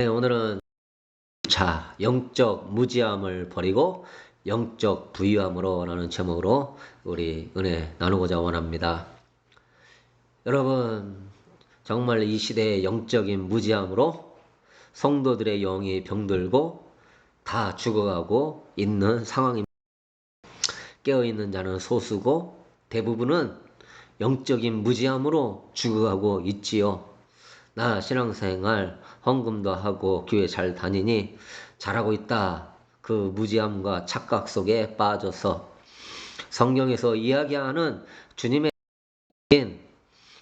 네, 오늘은 영적 무지함을 버리고 영적 부유함으로 라는 제목으로 우리 은혜 나누고자 원합니다. 여러분, 정말 이 시대의 영적인 무지함으로 성도들의 영이 병들고 다 죽어가고 있는 상황입니다. 깨어있는 자는 소수고 대부분은 영적인 무지함으로 죽어가고 있지요. 나 신앙생활 헌금도 하고 교회 잘 다니니 잘하고 있다. 그 무지함과 착각 속에 빠져서 성경에서 이야기하는 주님의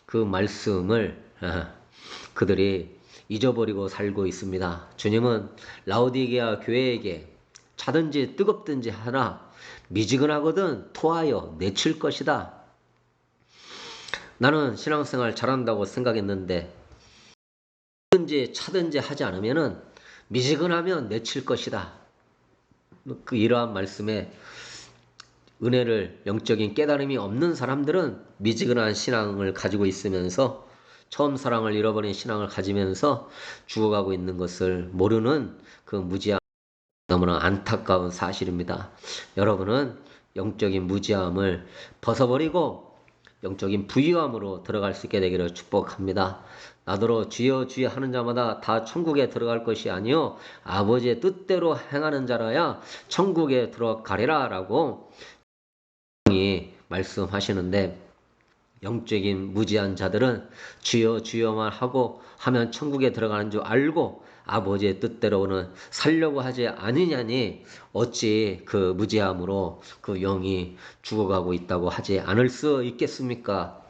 그 말씀을 그들이 잊어버리고 살고 있습니다. 주님은 라오디게아 교회에게 차든지 뜨겁든지 하나 미지근하거든 토하여 내칠 것이다. 나는 신앙생활 잘한다고 생각했는데 든지 차든지 하지 않으면은 미지근하면 내칠 것이다. 그 이러한 말씀에 은혜를 영적인 깨달음이 없는 사람들은 미지근한 신앙을 가지고 있으면서 처음 사랑을 잃어버린 신앙을 가지면서 죽어가고 있는 것을 모르는 그 무지함, 너무나 안타까운 사실입니다. 여러분은 영적인 무지함을 벗어버리고 영적인 부유함으로 들어갈 수 있게 되기를 축복합니다. 나더러 주여 주여 하는 자마다 다 천국에 들어갈 것이 아니요 아버지의 뜻대로 행하는 자라야 천국에 들어가리라 라고 말씀하시는데, 영적인 무지한 자들은 주여 주여만 하고 하면 천국에 들어가는 줄 알고 아버지의 뜻대로는 살려고 하지 않으냐니 어찌 그 무지함으로 그 영이 죽어가고 있다고 하지 않을 수 있겠습니까?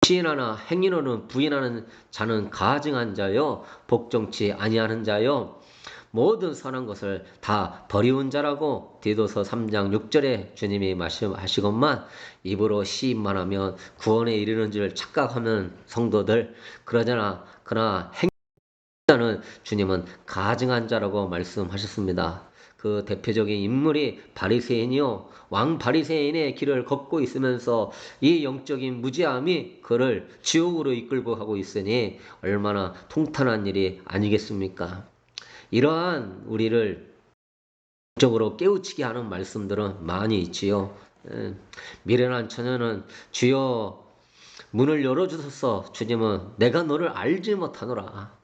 시인하나 행인호는 부인하는 자는 가증한 자요 복종치 아니하는 자요 모든 선한 것을 다 버리운 자라고 디도서 3장 6절에 주님이 말씀하시건만 입으로 시인만 하면 구원에 이르는 줄 착각하는 성도들 그러나 행자는 주님은 가증한 자라고 말씀하셨습니다. 그 대표적인 인물이 바리새인이요 왕 바리새인의 길을 걷고 있으면서 이 영적인 무지함이 그를 지옥으로 이끌고 가고 있으니 얼마나 통탄한 일이 아니겠습니까? 이러한 우리를 적으로 깨우치게 하는 말씀들은 많이 있지요. 미련한 처녀는 주여 문을 열어주소서. 주님은 내가 너를 알지 못하노라.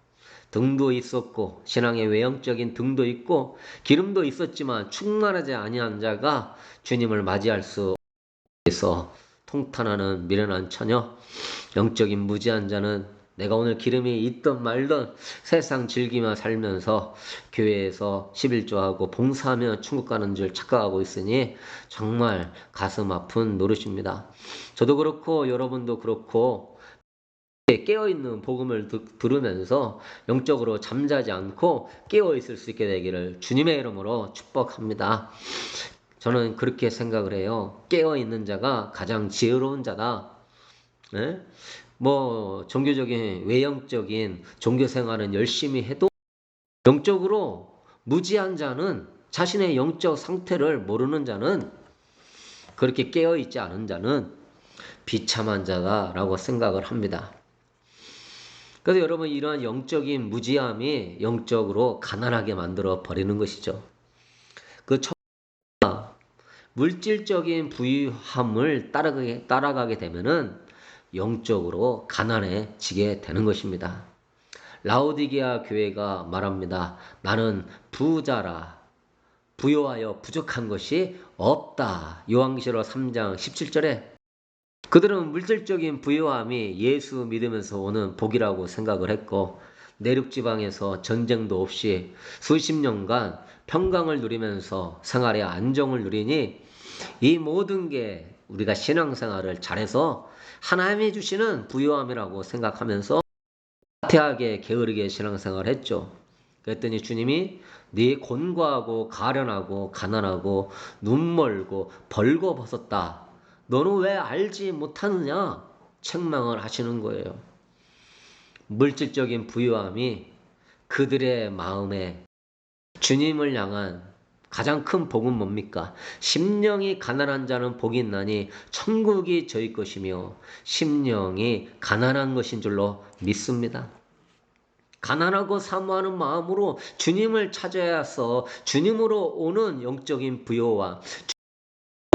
등도 있었고 신앙의 외형적인 등도 있고 기름도 있었지만 충만하지 아니한 자가 주님을 맞이할 수 없어서 통탄하는 미련한 처녀, 영적인 무지한 자는 내가 오늘 기름이 있든 말든 세상 즐기며 살면서 교회에서 11조하고 봉사하며 천국 가는 줄 착각하고 있으니 정말 가슴 아픈 노릇입니다. 저도 그렇고 여러분도 그렇고 깨어있는 복음을 들으면서 영적으로 잠자지 않고 깨어있을 수 있게 되기를 주님의 이름으로 축복합니다. 저는 그렇게 생각을 해요. 깨어있는 자가 가장 지혜로운 자다. 네? 종교적인, 외형적인 종교생활은 열심히 해도 영적으로 무지한 자는 자신의 영적 상태를 모르는 자는 그렇게 깨어있지 않은 자는 비참한 자다라고 생각을 합니다. 그래서 여러분 이러한 영적인 무지함이 영적으로 가난하게 만들어 버리는 것이죠. 그 물질적인 부유함을 따라가게 되면은 영적으로 가난해지게 되는 것입니다. 라오디게아 교회가 말합니다. 나는 부자라. 부요하여 부족한 것이 없다. 요한계시록 3장 17절에 그들은 물질적인 부요함이 예수 믿으면서 오는 복이라고 생각을 했고 내륙지방에서 전쟁도 없이 수십 년간 평강을 누리면서 생활의 안정을 누리니 이 모든 게 우리가 신앙생활을 잘해서 하나님이 주시는 부요함이라고 생각하면서 나태하게 게으르게 신앙생활을 했죠. 그랬더니 주님이 네 곤고하고 가련하고 가난하고 눈멀고 벌거벗었다. 너는 왜 알지 못하느냐? 책망을 하시는 거예요. 물질적인 부유함이 그들의 마음에 주님을 향한 가장 큰 복은 뭡니까? 심령이 가난한 자는 복이 있나니 천국이 저희 것이며 심령이 가난한 것인 줄로 믿습니다. 가난하고 사모하는 마음으로 주님을 찾아야서 주님으로 오는 영적인 부요와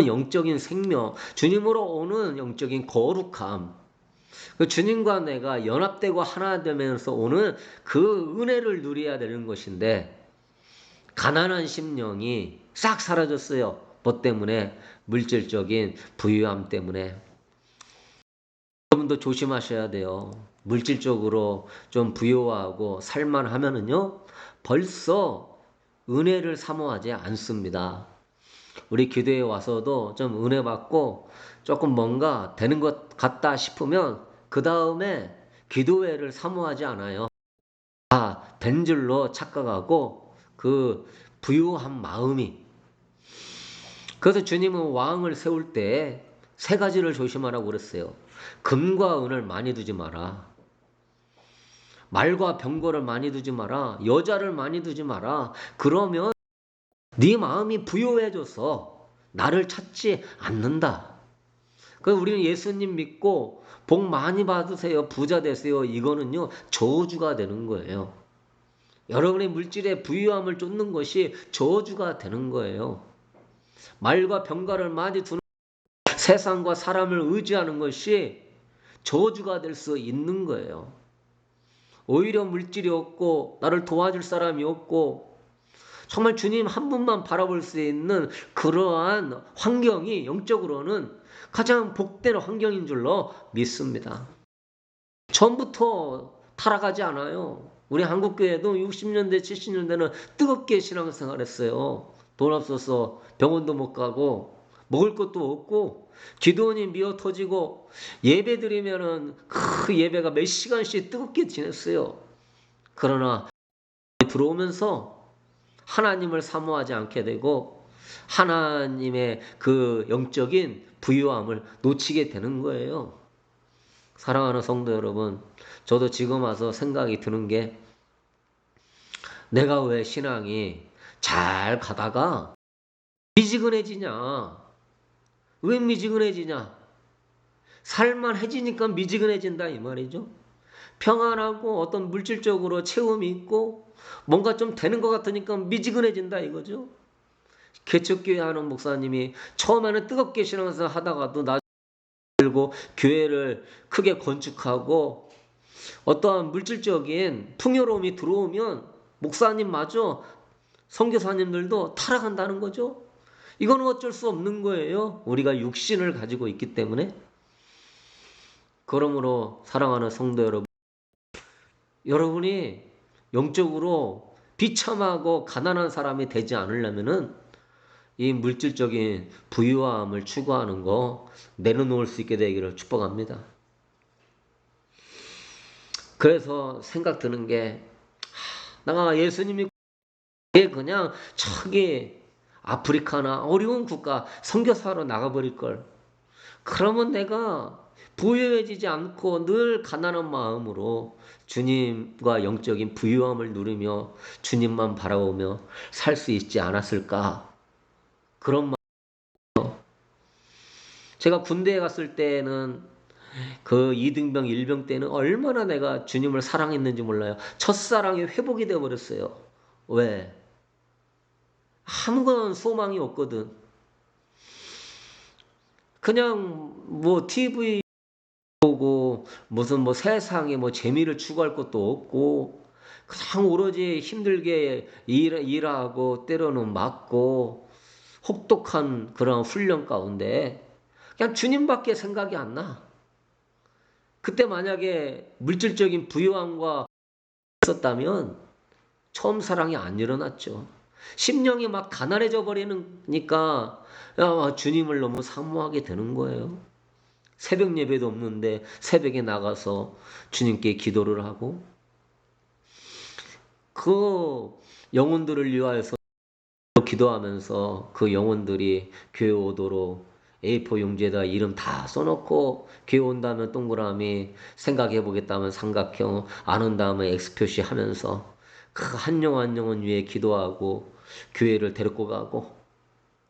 영적인 생명, 주님으로 오는 영적인 거룩함, 그 주님과 내가 연합되고 하나 되면서 오는 그 은혜를 누려야 되는 것인데 가난한 심령이 싹 사라졌어요. 뭐 때문에? 물질적인 부유함 때문에. 여러분도 조심하셔야 돼요. 물질적으로 좀 부유하고 살만하면은요, 벌써 은혜를 사모하지 않습니다. 우리 기도에 와서도 좀 은혜 받고 조금 뭔가 되는 것 같다 싶으면 그 다음에 기도회를 사모하지 않아요. 된 줄로 착각하고 그 부유한 마음이. 그래서 주님은 왕을 세울 때 세 가지를 조심하라고 그랬어요. 금과 은을 많이 두지 마라. 말과 병거를 많이 두지 마라. 여자를 많이 두지 마라. 그러면 네 마음이 부유해져서 나를 찾지 않는다. 그래서 우리는 예수님 믿고 복 많이 받으세요. 부자 되세요. 이거는요, 저주가 되는 거예요. 여러분의 물질의 부유함을 쫓는 것이 저주가 되는 거예요. 말과 병가를 많이 두는 세상과 사람을 의지하는 것이 저주가 될 수 있는 거예요. 오히려 물질이 없고 나를 도와줄 사람이 없고 정말 주님 한 분만 바라볼 수 있는 그러한 환경이 영적으로는 가장 복된 환경인 줄로 믿습니다. 처음부터 타락하지 않아요. 우리 한국교회도 60년대 70년대는 뜨겁게 신앙생활 했어요. 돈 없어서 병원도 못 가고 먹을 것도 없고 기도원이 미어 터지고 예배 드리면은 그 예배가 몇 시간씩 뜨겁게 지냈어요. 그러나 들어오면서 하나님을 사모하지 않게 되고 하나님의 그 영적인 부유함을 놓치게 되는 거예요. 사랑하는 성도 여러분, 저도 지금 와서 생각이 드는 게 내가 왜 신앙이 잘 가다가 미지근해지냐? 왜 미지근해지냐? 살만해지니까 미지근해진다 이 말이죠. 평안하고 어떤 물질적으로 채움이 있고 뭔가 좀 되는 것 같으니까 미지근해진다 이거죠. 개척교회 하는 목사님이 처음에는 뜨겁게 신앙생활 하다가도 나중에 들고 교회를 크게 건축하고 어떠한 물질적인 풍요로움이 들어오면 목사님마저 선교사님들도 타락한다는 거죠. 이거는 어쩔 수 없는 거예요. 우리가 육신을 가지고 있기 때문에. 그러므로 사랑하는 성도 여러분, 여러분이 영적으로 비참하고 가난한 사람이 되지 않으려면은 이 물질적인 부유함을 추구하는 거 내려놓을 수 있게 되기를 축복합니다. 그래서 생각 드는 게 내가 예수님이 그냥 저기 아프리카나 어려운 국가 선교사로 나가버릴 걸. 그러면 내가 부유해지지 않고 늘 가난한 마음으로 주님과 영적인 부유함을 누리며 주님만 바라보며 살 수 있지 않았을까? 그런 마음. 제가 군대에 갔을 때는 그 이등병, 일병 때는 얼마나 내가 주님을 사랑했는지 몰라요. 첫사랑이 회복이 되어버렸어요. 왜? 아무런 소망이 없거든. 그냥 뭐 TV 보고 무슨 뭐 세상에 뭐 재미를 추구할 것도 없고 그냥 오로지 힘들게 일하고 때로는 맞고 혹독한 그런 훈련 가운데 그냥 주님밖에 생각이 안 나. 그때 만약에 물질적인 부유함과 있었다면 처음 사랑이 안 일어났죠. 심령이 막 가난해져 버리니까 주님을 너무 사모하게 되는 거예요. 새벽 예배도 없는데 새벽에 나가서 주님께 기도를 하고 그 영혼들을 위하여서 기도하면서 그 영혼들이 교회 오도록 A4 용지에다 이름 다 써놓고 교회 온다면 동그라미, 생각해 보겠다면 삼각형, 안 온다면 X 표시하면서 그 한 영 한 영혼 위해 기도하고 교회를 데리고 가고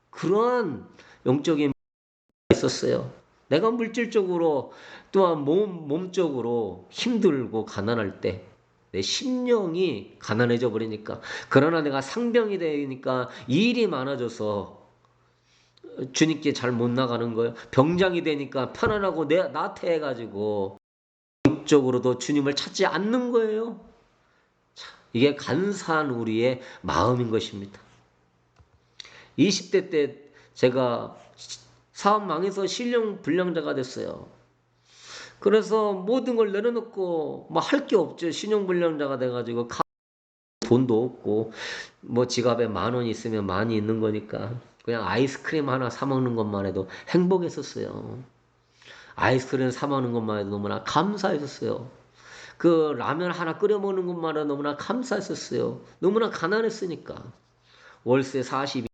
그러한 영적인 있었어요. 내가 물질적으로 또한 몸적으로 힘들고 가난할 때 내 심령이 가난해져 버리니까. 그러나 내가 상병이 되니까 일이 많아져서 주님께 잘 못 나가는 거예요. 병장이 되니까 편안하고 나태해가지고 영적으로도 주님을 찾지 않는 거예요. 이게 간사한 우리의 마음인 것입니다. 20대 때 제가 사업 망해서 신용 불량자가 됐어요. 그래서 모든 걸 내려놓고 뭐 할 게 없죠. 신용 불량자가 돼가지고 돈도 없고 뭐 지갑에 10,000원 있으면 많이 있는 거니까 그냥 아이스크림 하나 사 먹는 것만 해도 행복했었어요. 아이스크림 사 먹는 것만 해도 너무나 감사했었어요. 그 라면 하나 끓여 먹는 것만 해도 너무나 감사했었어요. 너무나 가난했으니까. 월세 40,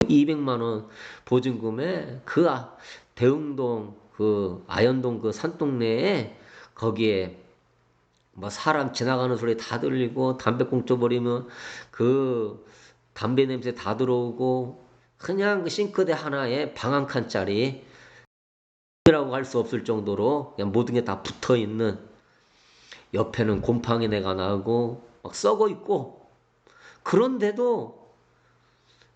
200만 원 보증금에 대흥동 그 아현동 그 산동네에 거기에 뭐 사람 지나가는 소리 다 들리고 담배 꽁초 버리면 그 담배 냄새 다 들어오고 그냥 그 싱크대 하나에 방 한 칸짜리 라고 할 수 없을 정도로 그냥 모든 게 다 붙어 있는 옆에는 곰팡이 내가 나고 막 썩어 있고 그런데도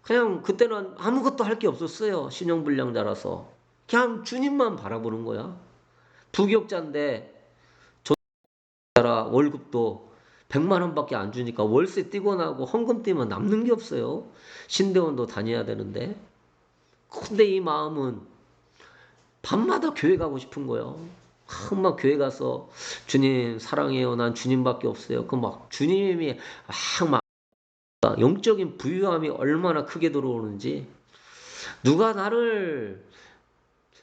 그냥 그때는 아무것도 할 게 없었어요. 신용불량자라서 그냥 주님만 바라보는 거야. 부기업자인데 월급도 100만 원밖에 안 주니까 월세 떼고 나고 헌금 떼면 남는 게 없어요. 신대원도 다녀야 되는데. 근데 이 마음은 밤마다 교회 가고 싶은 거예요. 막 교회 가서 주님 사랑해요. 난 주님밖에 없어요. 그 막 주님이 막 영적인 부유함이 얼마나 크게 들어오는지 누가 나를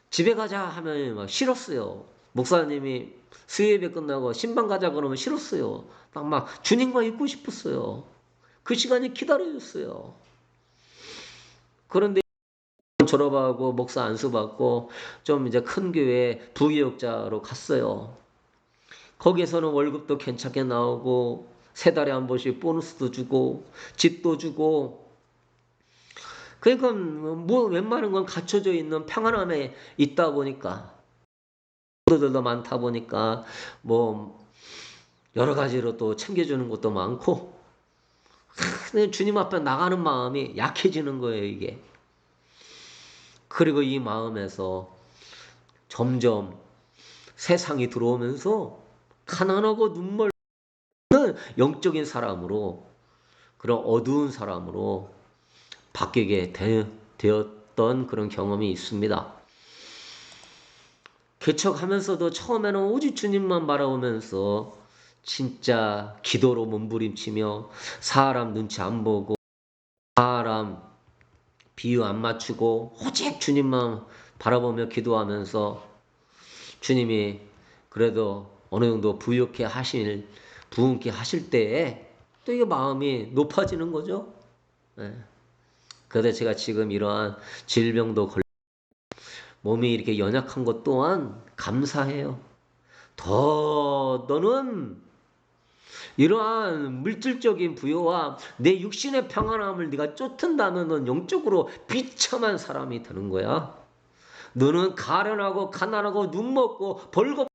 집에 가자 하면 막 싫었어요. 목사님이 수요예배 끝나고 신방 가자 그러면 싫었어요. 막 주님과 있고 싶었어요. 그 시간이 기다려졌어요. 그런데 졸업하고 목사 안수 받고 좀 이제 큰 교회 부교육자로 갔어요. 거기에서는 월급도 괜찮게 나오고 세 달에 한 번씩 보너스도 주고 집도 주고 그러니까 뭐 웬만한 건 갖춰져 있는 평안함에 있다 보니까 들도 많다 보니까 뭐 여러 가지로 또 챙겨주는 것도 많고 근데 주님 앞에 나가는 마음이 약해지는 거예요 이게. 그리고 이 마음에서 점점 세상이 들어오면서 가난하고 눈물 영적인 사람으로 그런 어두운 사람으로 바뀌게 되었던 그런 경험이 있습니다. 개척하면서도 처음에는 오직 주님만 바라보면서 진짜 기도로 몸부림치며 사람 눈치 안 보고 사람 비유 안 맞추고 오직 주님만 바라보며 기도하면서 주님이 그래도 어느 정도 부흥케 하실 때에 또 이게 마음이 높아지는 거죠. 네. 그래서 제가 지금 이러한 질병도 몸이 이렇게 연약한 것 또한 감사해요. 너는 이러한 물질적인 부여와 내 육신의 평안함을 네가 쫓은다면 영적으로 비참한 사람이 되는 거야. 너는 가련하고 가난하고 눈먹고 벌거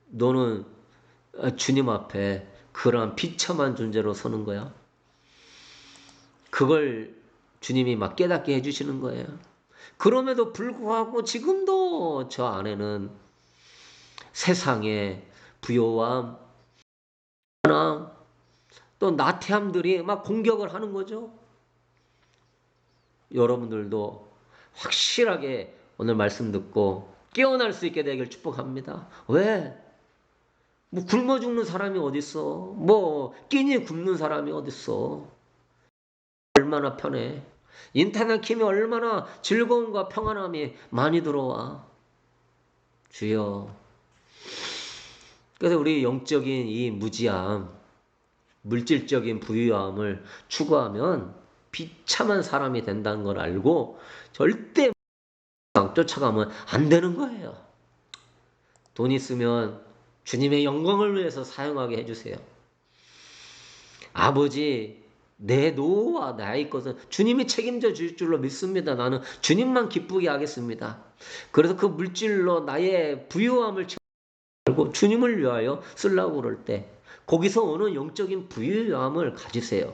너는 주님 앞에 그러한 비참한 존재로 서는 거야. 그걸 주님이 막 깨닫게 해주시는 거예요. 그럼에도 불구하고 지금도 저 안에는 세상의 부요함, 또 나태함들이 막 공격을 하는 거죠. 여러분들도 확실하게 오늘 말씀 듣고 깨어날 수 있게 되길 축복합니다. 왜? 뭐 굶어 죽는 사람이 어딨어? 뭐 끼니 굶는 사람이 어딨어? 얼마나 편해. 인터넷 키면 얼마나 즐거움과 평안함이 많이 들어와. 주여. 그래서 우리 영적인 이 무지함, 물질적인 부유함을 추구하면 비참한 사람이 된다는 걸 알고 절대 쫓아가면 안 되는 거예요. 돈 있으면 주님의 영광을 위해서 사용하게 해주세요. 아버지, 내 노후와 나의 것은 주님이 책임져 줄 줄로 믿습니다. 나는 주님만 기쁘게 하겠습니다. 그래서 그 물질로 나의 부유함을 채우고 말고 주님을 위하여 쓰려고 그럴 때 거기서 오는 영적인 부유함을 가지세요.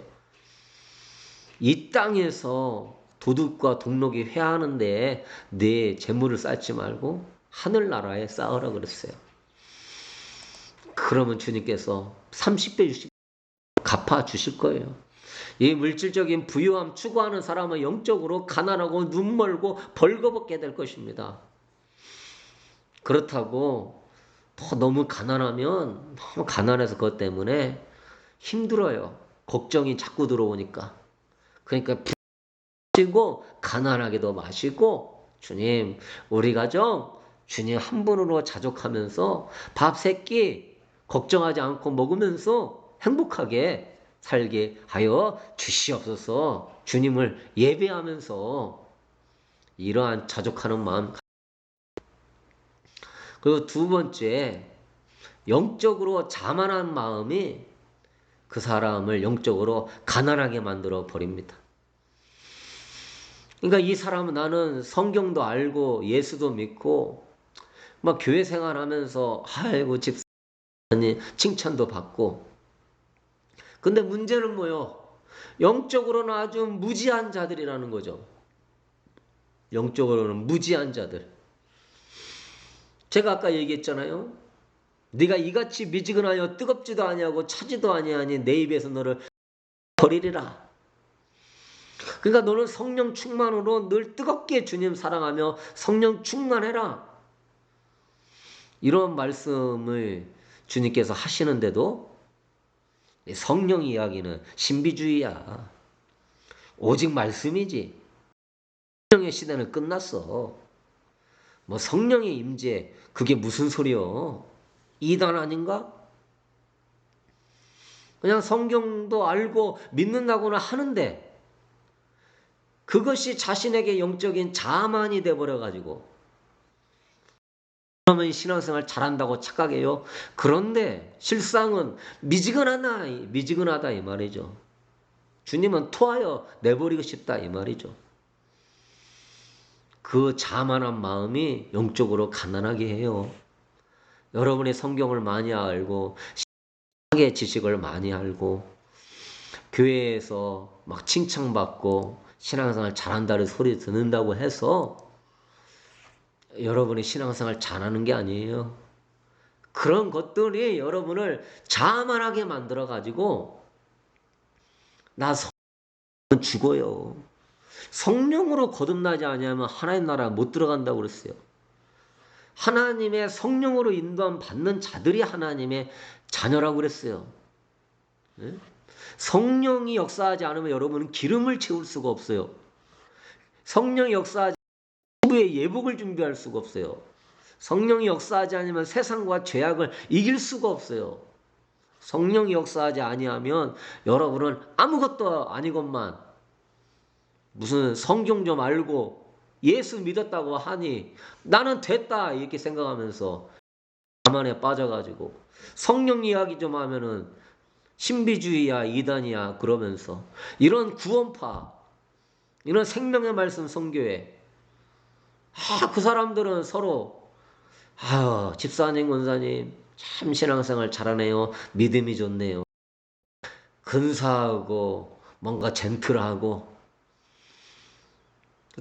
이 땅에서 도둑과 동록이 회하는데 내 재물을 쌓지 말고 하늘나라에 쌓으라 그랬어요. 그러면 주님께서 30배 60배 갚아주실 거예요. 이 물질적인 부유함 추구하는 사람은 영적으로 가난하고 눈멀고 벌거벗게 될 것입니다. 그렇다고 너무 가난하면 너무 가난해서 그것 때문에 힘들어요. 걱정이 자꾸 들어오니까. 그러니까 부시고 가난하게도 마시고 주님 우리 가정 주님 한 분으로 자족하면서 밥 세 끼 걱정하지 않고 먹으면서 행복하게 살게 하여 주시옵소서. 주님을 예배하면서 이러한 자족하는 마음. 그리고 두 번째, 영적으로 자만한 마음이 그 사람을 영적으로 가난하게 만들어 버립니다. 그러니까 이 사람은 나는 성경도 알고 예수도 믿고 막 교회 생활하면서 아이고 집사님 칭찬도 받고, 근데 문제는 뭐요? 영적으로는 아주 무지한 자들이라는 거죠. 영적으로는 무지한 자들. 제가 아까 얘기했잖아요. 네가 이같이 미지근하여 뜨겁지도 아니하고 차지도 아니하니 내 입에서 너를 버리리라. 그러니까 너는 성령 충만으로 늘 뜨겁게 주님 사랑하며 성령 충만해라. 이런 말씀을 주님께서 하시는데도 성령 이야기는 신비주의야. 오직 말씀이지. 성령의 시대는 끝났어. 뭐 성령의 임재 그게 무슨 소리요? 이단 아닌가? 그냥 성경도 알고 믿는다고는 하는데 그것이 자신에게 영적인 자만이 돼버려가지고 그러면 신앙생활 잘한다고 착각해요. 그런데 실상은 미지근하다 이 말이죠. 주님은 토하여 내버리고 싶다 이 말이죠. 그 자만한 마음이 영적으로 가난하게 해요. 여러분이 성경을 많이 알고 신학의 지식을 많이 알고 교회에서 막 칭찬받고 신앙생활 잘한다는 소리 듣는다고 해서 여러분이 신앙생활 잘하는 게 아니에요. 그런 것들이 여러분을 자만하게 만들어가지고 나 성령은 죽어요. 성령으로 거듭나지 않으면 하나님 나라 못 들어간다고 그랬어요. 하나님의 성령으로 인도함 받는 자들이 하나님의 자녀라고 그랬어요. 네? 성령이 역사하지 않으면 여러분은 기름을 채울 수가 없어요. 성령이 역사하지 않으면 후의 예복을 준비할 수가 없어요. 성령이 역사하지 않으면 세상과 죄악을 이길 수가 없어요. 성령이 역사하지 아니하면 여러분은 아무것도 아니건만 무슨 성경 좀 알고 예수 믿었다고 하니 나는 됐다 이렇게 생각하면서 자만에 빠져가지고 성령 이야기 좀 하면은 신비주의야 이단이야 그러면서 이런 구원파 이런 생명의 말씀 선교회 그 사람들은 서로 집사님 권사님 참 신앙생활 잘하네요. 믿음이 좋네요. 근사하고 뭔가 젠틀하고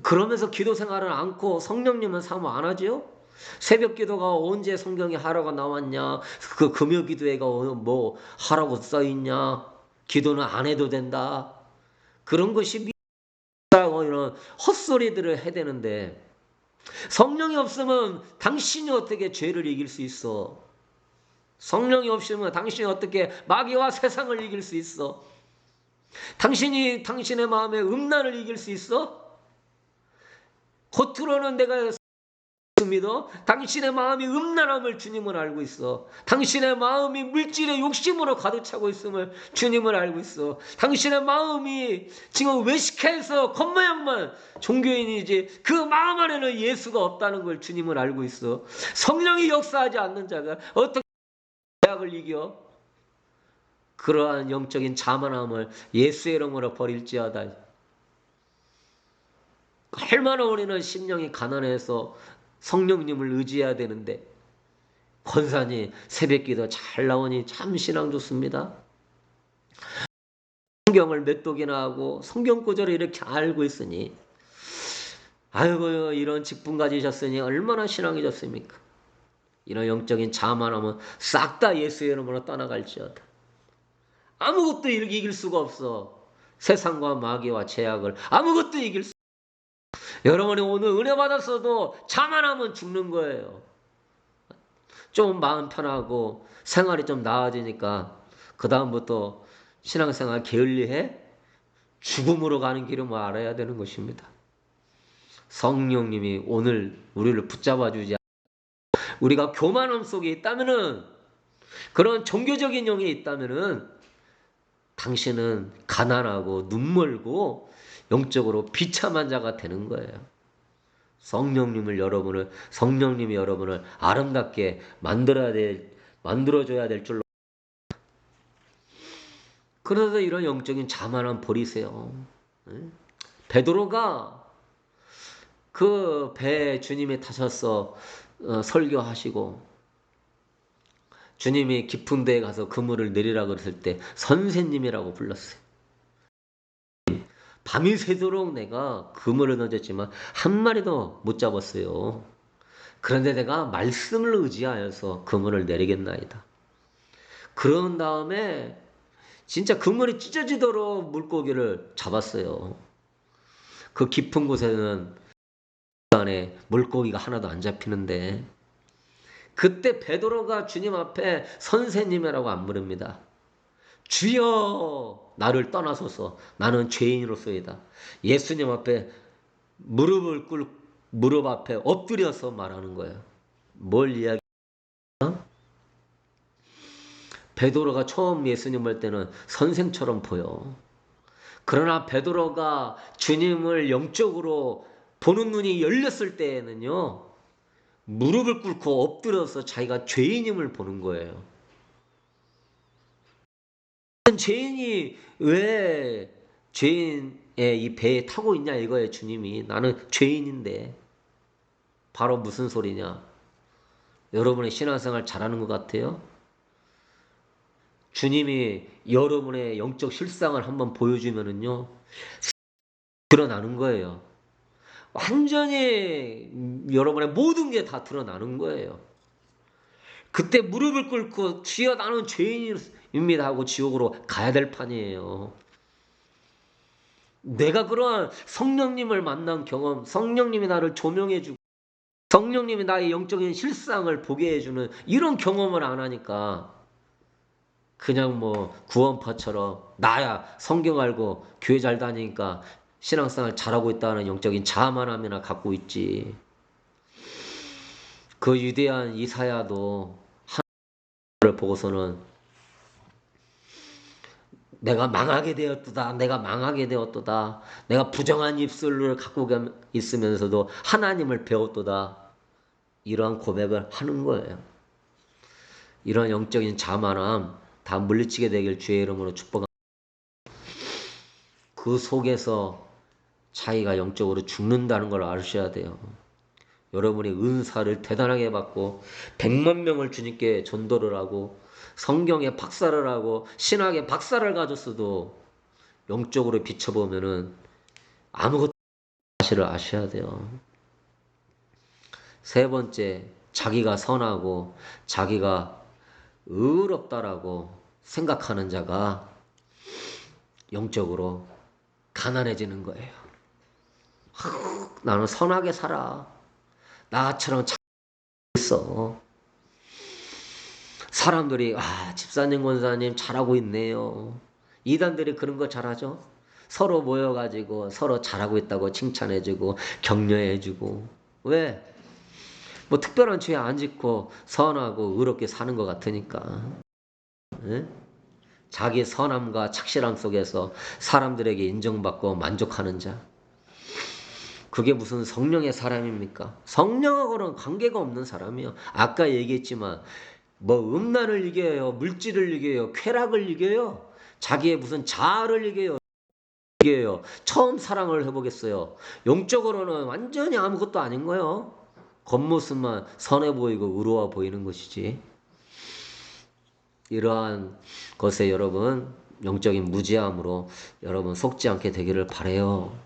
그러면서 기도 생활을 않고 성령님은 사모 안 하지요? 새벽 기도가 언제 성경에 하라고 나왔냐? 그 금요 기도회가 뭐 하라고 써있냐? 기도는 안 해도 된다. 그런 것이 믿다고 이런 헛소리들을 해야 되는데 성령이 없으면 당신이 어떻게 죄를 이길 수 있어? 성령이 없으면 당신이 어떻게 마귀와 세상을 이길 수 있어? 당신이 당신의 마음의 음란을 이길 수 있어? 겉으로는 내가 믿어. 당신의 마음이 음란함을 주님은 알고 있어. 당신의 마음이 물질의 욕심으로 가득 차고 있음을 주님은 알고 있어. 당신의 마음이 지금 외식해서 겉모양만 종교인이지 그 마음 안에는 예수가 없다는 걸 주님은 알고 있어. 성령이 역사하지 않는 자가 어떻게 죄악을 이겨? 그러한 영적인 자만함을 예수의 이름으로 버릴지어다. 얼마나 우리는 심령이 가난해서 성령님을 의지해야 되는데 권사님 새벽기도 잘 나오니 참 신앙 좋습니다. 성경을 몇 독이나 하고 성경 구절을 이렇게 알고 있으니 아이고 이런 직분 가지셨으니 얼마나 신앙이 좋습니까? 이런 영적인 자만하면 싹 다 예수의 이름으로 떠나갈지어다. 아무것도 이길 수가 없어. 세상과 마귀와 죄악을 아무것도 이길 수 없어. 여러분이 오늘 은혜 받았어도 자만하면 죽는 거예요. 좀 마음 편하고 생활이 좀 나아지니까 그 다음부터 신앙생활 게을리해? 죽음으로 가는 길을 뭐 알아야 되는 것입니다. 성령님이 오늘 우리를 붙잡아 주지 우리가 교만함 속에 있다면은 그런 종교적인 영에 있다면은 당신은 가난하고 눈멀고 영적으로 비참한 자가 되는 거예요. 성령님이 여러분을 아름답게 만들어줘야 될 줄로. 그래서 이런 영적인 자만함 버리세요. 베드로가 그 배 주님이 타셔서 설교하시고 주님이 깊은 데에 가서 그물을 내리라 그랬을 때 선생님이라고 불렀어요. 밤이 새도록 내가 그물을 던졌지만 한 마리도 못 잡았어요. 그런데 내가 말씀을 의지하여서 그물을 내리겠나이다. 그런 다음에 진짜 그물이 찢어지도록 물고기를 잡았어요. 그 깊은 곳에는 안에 물고기가 하나도 안 잡히는데 그때 베드로가 주님 앞에 선생님이라고 안 부릅니다. 주여 나를 떠나소서 나는 죄인으로서이다. 예수님 앞에 무릎 앞에 엎드려서 말하는 거예요. 뭘 이야기? 베드로가 처음 예수님 볼 때는 선생처럼 보여. 그러나 베드로가 주님을 영적으로 보는 눈이 열렸을 때에는요. 무릎을 꿇고 엎드려서 자기가 죄인임을 보는 거예요. 죄인이 왜 죄인의 이 배에 타고 있냐 이거예요. 주님이 나는 죄인인데 바로 무슨 소리냐. 여러분의 신앙생활 잘하는 것 같아요? 주님이 여러분의 영적 실상을 한번 보여주면은요 드러나는 거예요. 완전히 여러분의 모든 게 다 드러나는 거예요. 그때 무릎을 꿇고 주여 나는 죄인입니다 하고 지옥으로 가야 될 판이에요. 내가 그러한 성령님을 만난 경험, 성령님이 나를 조명해주고 성령님이 나의 영적인 실상을 보게 해주는 이런 경험을 안 하니까 그냥 뭐 구원파처럼 나야 성경 알고 교회 잘 다니니까 신앙생활 잘하고 있다는 영적인 자만함이나 갖고 있지. 그 위대한 이사야도 하나님을 보고서는 내가 망하게 되었도다. 내가 망하게 되었도다. 내가 부정한 입술을 갖고 있으면서도 하나님을 배웠도다. 이러한 고백을 하는 거예요. 이런 영적인 자만함 다 물리치게 되길 주의 이름으로 축복합니다. 그 속에서 자기가 영적으로 죽는다는 걸 아셔야 돼요. 여러분이 은사를 대단하게 받고 100만 명을 주님께 전도를 하고 성경에 박사를 하고 신학에 박사를 가졌어도 영적으로 비춰보면은 아무것도 사실을 아셔야 돼요. 세 번째, 자기가 선하고 자기가 의롭다라고 생각하는 자가 영적으로 가난해지는 거예요. 나는 선하게 살아. 나처럼 잘 있어. 사람들이 집사님 권사님 잘하고 있네요. 이단들이 그런 거 잘하죠. 서로 모여가지고 서로 잘하고 있다고 칭찬해주고 격려해주고. 왜? 뭐 특별한 죄 안 짓고 선하고 의롭게 사는 것 같으니까. 네? 자기 선함과 착실함 속에서 사람들에게 인정받고 만족하는 자. 그게 무슨 성령의 사람입니까? 성령하고는 관계가 없는 사람이요. 아까 얘기했지만 뭐 음란을 이겨요, 물질을 이겨요, 쾌락을 이겨요, 자기의 무슨 자아를 이겨요. 처음 사랑을 해보겠어요. 영적으로는 완전히 아무것도 아닌 거예요. 겉모습만 선해 보이고 의로워 보이는 것이지. 이러한 것에 여러분 영적인 무지함으로 여러분 속지 않게 되기를 바라요.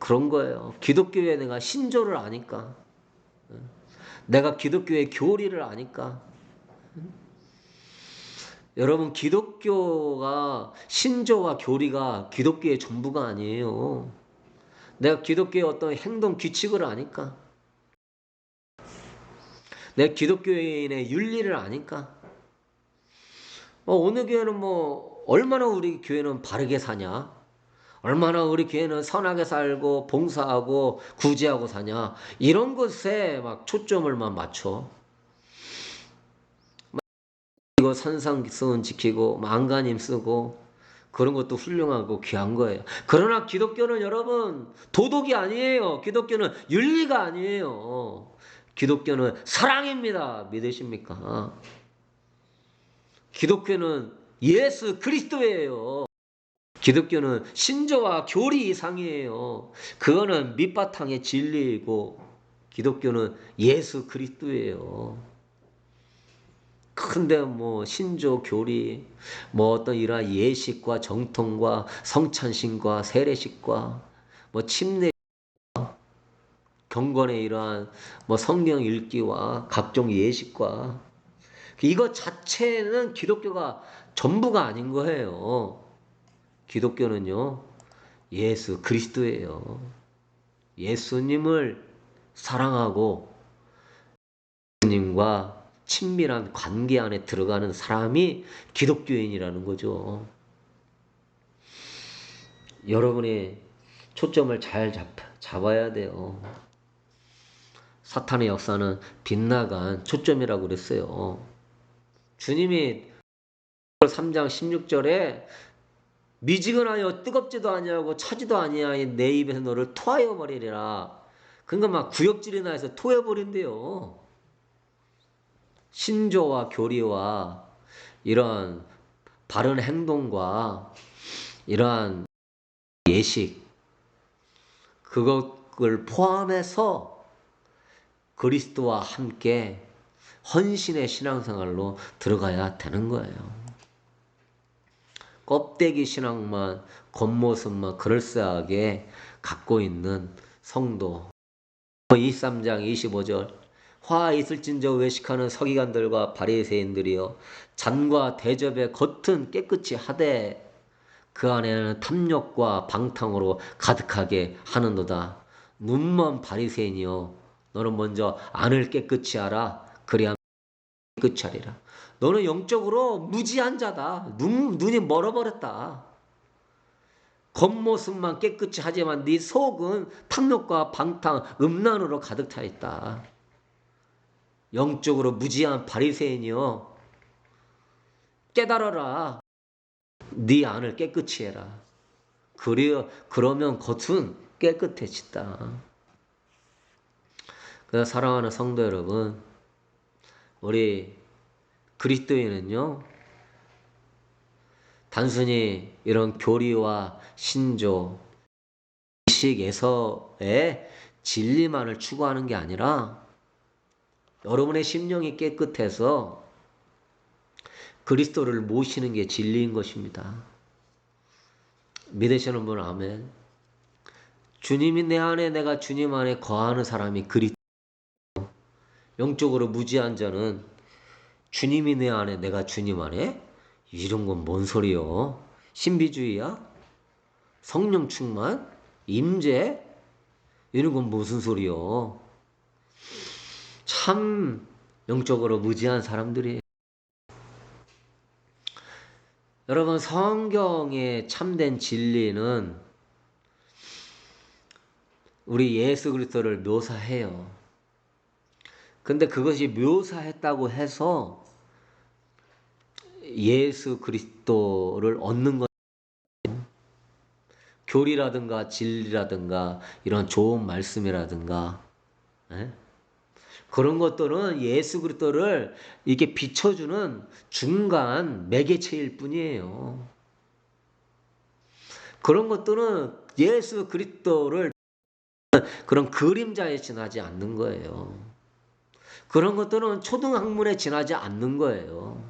그런 거예요. 기독교에 내가 신조를 아니까, 내가 기독교의 교리를 아니까. 여러분 기독교가 신조와 교리가 기독교의 전부가 아니에요. 내가 기독교의 어떤 행동 규칙을 아니까, 내가 기독교인의 윤리를 아니까. 어느 교회는 얼마나 우리 교회는 바르게 사냐, 얼마나 우리 교회는 선하게 살고 봉사하고 구제하고 사냐, 이런 것에 막 초점을 맞춰. 이거 산상수훈 지키고 안간힘 쓰고 그런 것도 훌륭하고 귀한 거예요. 그러나 기독교는 여러분 도덕이 아니에요. 기독교는 윤리가 아니에요. 기독교는 사랑입니다. 믿으십니까? 기독교는 예수 그리스도예요. 기독교는 신조와 교리 이상이에요. 그거는 밑바탕의 진리이고 기독교는 예수 그리스도예요. 근데 신조 교리 어떤 이러한 예식과 정통과 성찬신과 세례식과 침례 경건의 이러한 성경 읽기와 각종 예식과 이것 자체는 기독교가 전부가 아닌 거예요. 기독교는요 예수 그리스도예요. 예수님을 사랑하고 예수님과 친밀한 관계 안에 들어가는 사람이 기독교인이라는 거죠. 여러분이 초점을 잘 잡아야 돼요. 사탄의 역사는 빗나간 초점이라고 그랬어요. 주님이 3장 16절에 미지근하여 뜨겁지도 아니하고 차지도 아니하여 내 입에서 너를 토하여 버리리라. 그러니까 막 구역질이나 해서 토해버린대요. 신조와 교리와 이런 바른 행동과 이러한 예식 그것을 포함해서 그리스도와 함께 헌신의 신앙생활로 들어가야 되는 거예요. 껍데기 신앙만 겉모습만 그럴싸하게 갖고 있는 성도 23장 25절 화 있을진저 외식하는 서기관들과 바리새인들이여 잔과 대접의 겉은 깨끗이 하되 그 안에는 탐욕과 방탕으로 가득하게 하는도다. 눈먼 바리새인이여 너는 먼저 안을 깨끗이 하라. 그리하면 깨끗이 하리라. 너는 영적으로 무지한 자다. 눈이 멀어버렸다. 겉모습만 깨끗이 하지만 네 속은 탐욕과 방탕, 음란으로 가득 차 있다. 영적으로 무지한 바리새인이여 깨달아라. 네 안을 깨끗이 해라. 그러면 겉은 깨끗해진다. 그래서 사랑하는 성도 여러분, 우리 그리스도인은요 단순히 이런 교리와 신조, 의식에서의 진리만을 추구하는 게 아니라 여러분의 심령이 깨끗해서 그리스도를 모시는 게 진리인 것입니다. 믿으시는 분 아멘. 주님이 내 안에 내가 주님 안에 거하는 사람이 그리스도. 영적으로 무지한 자는 주님이 내 안에 내가 주님 안에? 이런 건 뭔 소리요? 신비주의야? 성령 충만? 임재? 이런 건 무슨 소리요? 참 영적으로 무지한 사람들이에요. 여러분 성경의 참된 진리는 우리 예수 그리스도를 묘사해요. 근데 그것이 묘사했다고 해서 예수 그리스도를 얻는 것 교리라든가 진리라든가 이런 좋은 말씀이라든가 그런 것들은 예수 그리스도를 이렇게 비춰주는 중간 매개체일 뿐이에요. 그런 것들은 예수 그리스도를 그런 그림자에 지나지 않는 거예요. 그런 것들은 초등학문에 지나지 않는 거예요.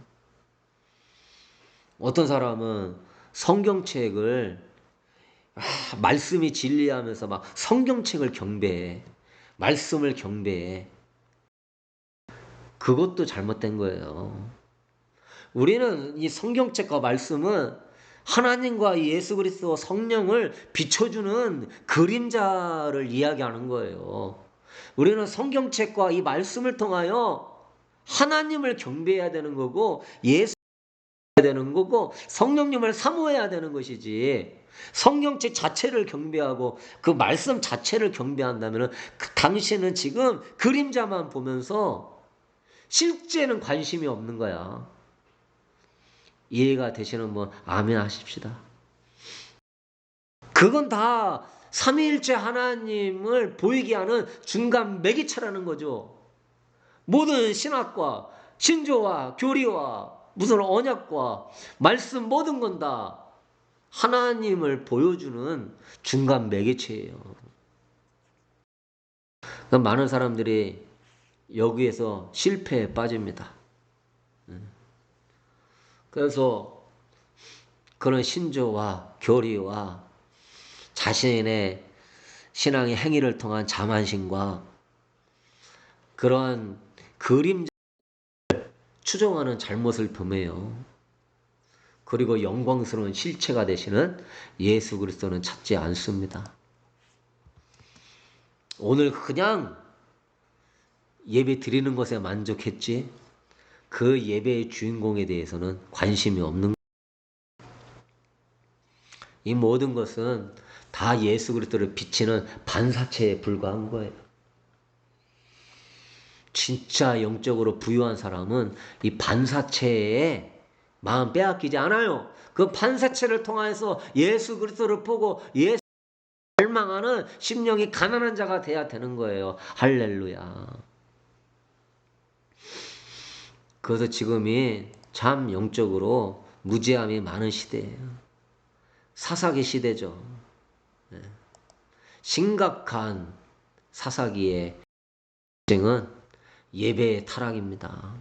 어떤 사람은 성경책을 말씀이 진리하면서 막 성경책을 경배해. 말씀을 경배해. 그것도 잘못된 거예요. 우리는 이 성경책과 말씀은 하나님과 예수 그리스도 성령을 비춰주는 그림자를 이야기하는 거예요. 우리는 성경책과 이 말씀을 통하여 하나님을 경배해야 되는 거고 예수 되는 거고 성령님을 사모해야 되는 것이지, 성경책 자체를 경배하고 그 말씀 자체를 경배한다면 당신은 지금 그림자만 보면서 실제는 관심이 없는 거야. 이해가 되시는 분 아멘 하십시다. 그건 다 삼위일체 하나님을 보이게 하는 중간 매개체라는 거죠. 모든 신학과 신조와 교리와 무슨 언약과 말씀 모든 건 다 하나님을 보여주는 중간 매개체예요. 많은 사람들이 여기에서 실패에 빠집니다. 그래서 그런 신조와 교리와 자신의 신앙의 행위를 통한 자만심과 그러한 그림자를 추종하는 잘못을 범해요. 그리고 영광스러운 실체가 되시는 예수 그리스도는 찾지 않습니다. 오늘 그냥 예배 드리는 것에 만족했지 그 예배의 주인공에 대해서는 관심이 없는 거예요. 이 모든 것은 다 예수 그리스도를 비치는 반사체에 불과한 거예요. 진짜 영적으로 부유한 사람은 이 반사체에 마음 빼앗기지 않아요. 그 반사체를 통해서 예수 그리스도를 보고 예수 갈망하는 심령이 가난한 자가 돼야 되는 거예요. 할렐루야. 그래서 지금이 참 영적으로 무지함이 많은 시대예요. 사사기 시대죠. 심각한 사사기의 전쟁은 예배의 타락입니다.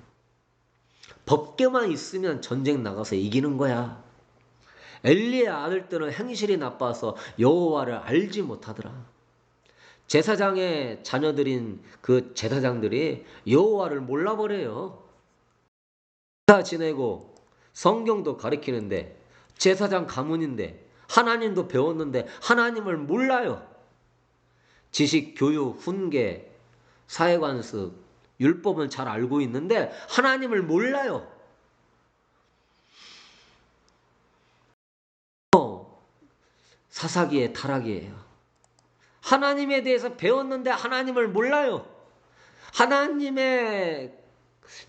법궤만 있으면 전쟁 나가서 이기는 거야. 엘리의 아들들은 행실이 나빠서 여호와를 알지 못하더라. 제사장의 자녀들인 그 제사장들이 여호와를 몰라버려요. 다 지내고 성경도 가르치는데 제사장 가문인데 하나님도 배웠는데 하나님을 몰라요. 지식, 교육, 훈계, 사회관습, 율법은 잘 알고 있는데 하나님을 몰라요. 사사기의 타락이에요. 하나님에 대해서 배웠는데 하나님을 몰라요. 하나님의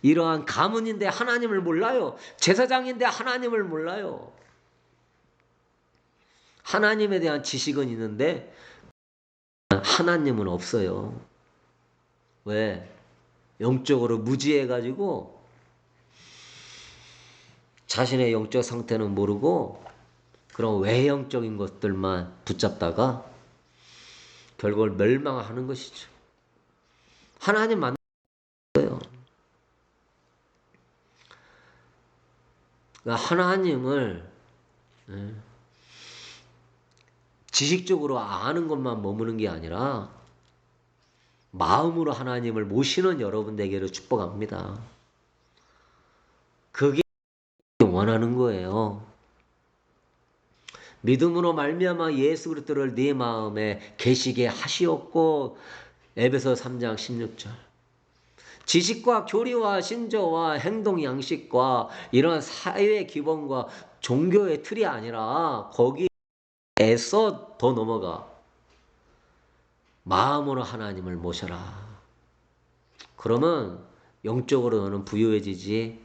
이러한 가문인데 하나님을 몰라요. 제사장인데 하나님을 몰라요. 하나님에 대한 지식은 있는데 하나님은 없어요. 왜? 영적으로 무지해가지고 자신의 영적 상태는 모르고 그런 외형적인 것들만 붙잡다가 결국을 멸망하는 것이죠. 하나님 만났어요. 그러니까 하나님을 지식적으로 아는 것만 머무는 게 아니라 마음으로 하나님을 모시는 여러분에게로 축복합니다. 그게 원하는 거예요. 믿음으로 말미암아 예수 그리스도를 네 마음에 계시게 하시었고, 에베소 3장 16절. 지식과 교리와 신조와 행동 양식과 이런 사회의 기본과 종교의 틀이 아니라 거기에서 더 넘어가 마음으로 하나님을 모셔라. 그러면 영적으로 너는 부유해지지,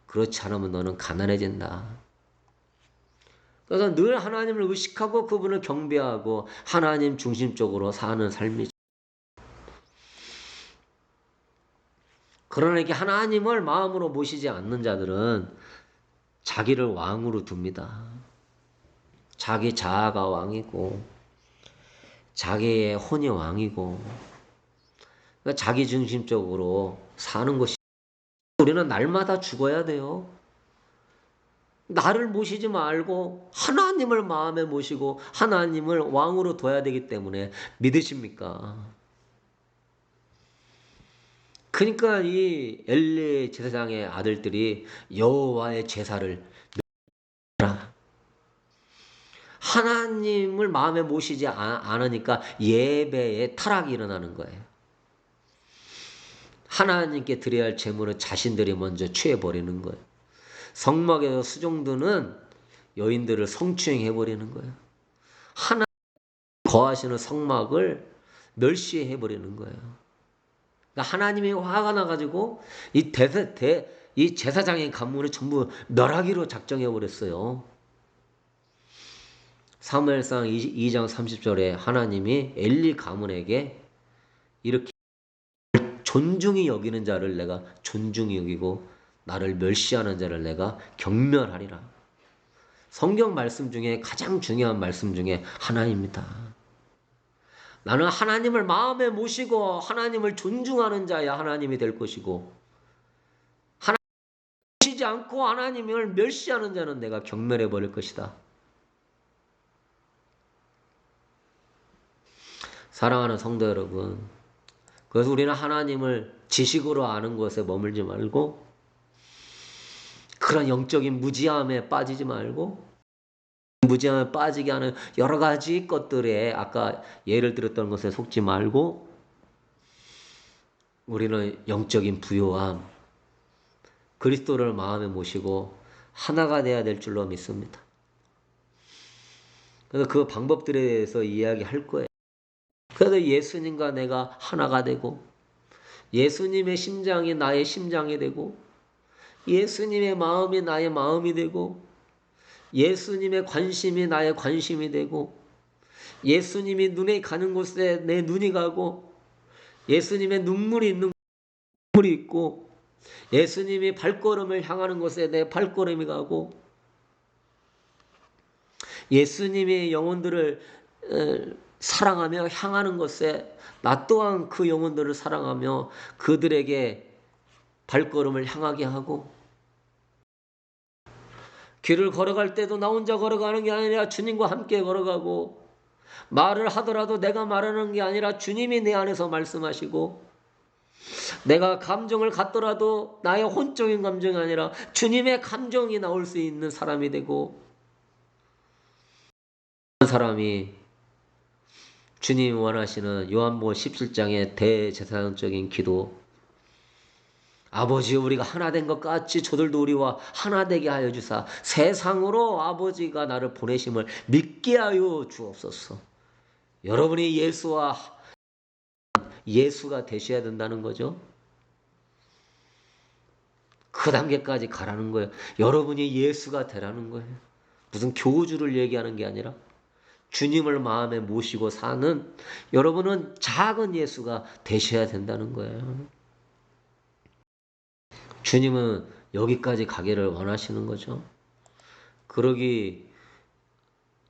그렇지 않으면 너는 가난해진다. 그래서 늘 하나님을 의식하고 그분을 경배하고 하나님 중심적으로 사는 삶이죠. 그러나 이렇게 하나님을 마음으로 모시지 않는 자들은 자기를 왕으로 둡니다. 자기 자아가 왕이고 자기의 혼이 왕이고, 그러니까 자기 중심적으로 사는 것이, 우리는 날마다 죽어야 돼요. 나를 모시지 말고 하나님을 마음에 모시고 하나님을 왕으로 둬야 되기 때문에. 믿으십니까? 그러니까 이 엘리 제사장의 아들들이 여호와의 제사를 드라. 하나님을 마음에 모시지 않으니까 예배에 타락이 일어나는 거예요. 하나님께 드려야 할 제물을 자신들이 먼저 취해버리는 거예요. 성막에서 수종드는 여인들을 성추행해버리는 거예요. 하나님 거하시는 성막을 멸시해버리는 거예요. 그러니까 하나님이 화가 나가지고 이 제사장의 가문을 전부 멸하기로 작정해버렸어요. 사무엘상 2장 30절에 하나님이 엘리 가문에게 이렇게 존중히 여기는 자를 내가 존중히 여기고 나를 멸시하는 자를 내가 경멸하리라. 성경 말씀 중에 가장 중요한 말씀 중에 하나입니다. 나는 하나님을 마음에 모시고 하나님을 존중하는 자야 하나님이 될 것이고, 하나님을 모시지 않고 하나님을 멸시하는 자는 내가 경멸해 버릴 것이다. 사랑하는 성도 여러분, 그래서 우리는 하나님을 지식으로 아는 것에 머물지 말고 그런 영적인 무지함에 빠지지 말고, 무지함에 빠지게 하는 여러 가지 것들에 아까 예를 들었던 것에 속지 말고 우리는 영적인 부요함, 그리스도를 마음에 모시고 하나가 되어야 될 줄로 믿습니다. 그래서 그 방법들에 대해서 이야기할 거예요. 그래서 예수님과 내가 하나가 되고 예수님의 심장이 나의 심장이 되고 예수님의 마음이 나의 마음이 되고 예수님의 관심이 나의 관심이 되고 예수님이 눈에 가는 곳에 내 눈이 가고 예수님의 눈물이 있는 눈물이 있고 예수님이 발걸음을 향하는 곳에 내 발걸음이 가고 예수님의 영혼들을 사랑하며 향하는 것에 나 또한 그 영혼들을 사랑하며 그들에게 발걸음을 향하게 하고, 길을 걸어갈 때도 나 혼자 걸어가는 게 아니라 주님과 함께 걸어가고, 말을 하더라도 내가 말하는 게 아니라 주님이 내 안에서 말씀하시고, 내가 감정을 갖더라도 나의 혼적인 감정이 아니라 주님의 감정이 나올 수 있는 사람이 되고, 사람이 주님이 원하시는 요한복음 17장의 대제사장적인 기도, 아버지 우리가 하나 된 것 같이 저들도 우리와 하나 되게 하여 주사 세상으로 아버지가 나를 보내심을 믿게 하여 주옵소서. 여러분이 예수가 되셔야 된다는 거죠. 그 단계까지 가라는 거예요. 여러분이 예수가 되라는 거예요. 무슨 교주를 얘기하는 게 아니라 주님을 마음에 모시고 사는 여러분은 작은 예수가 되셔야 된다는 거예요. 주님은 여기까지 가기를 원하시는 거죠. 그러기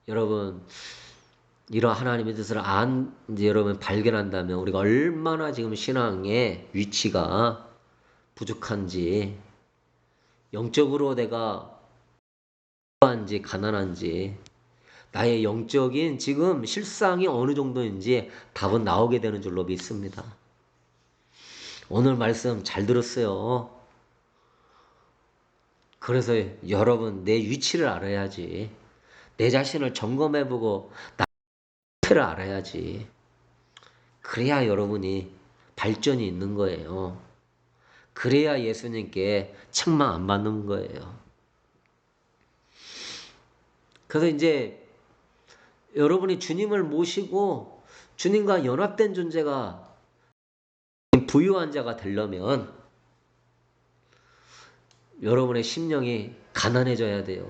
여러분 이런 하나님의 뜻을 여러분 발견한다면 우리가 얼마나 지금 신앙의 위치가 부족한지, 영적으로 내가 부한지 가난한지, 나의 영적인 지금 실상이 어느 정도인지 답은 나오게 되는 줄로 믿습니다. 오늘 말씀 잘 들었어요. 그래서 여러분 내 위치를 알아야지. 내 자신을 점검해보고 나를 알아야지. 그래야 여러분이 발전이 있는 거예요. 그래야 예수님께 책망 안 받는 거예요. 그래서 이제 여러분이 주님을 모시고 주님과 연합된 존재가 부유한 자가 되려면 여러분의 심령이 가난해져야 돼요.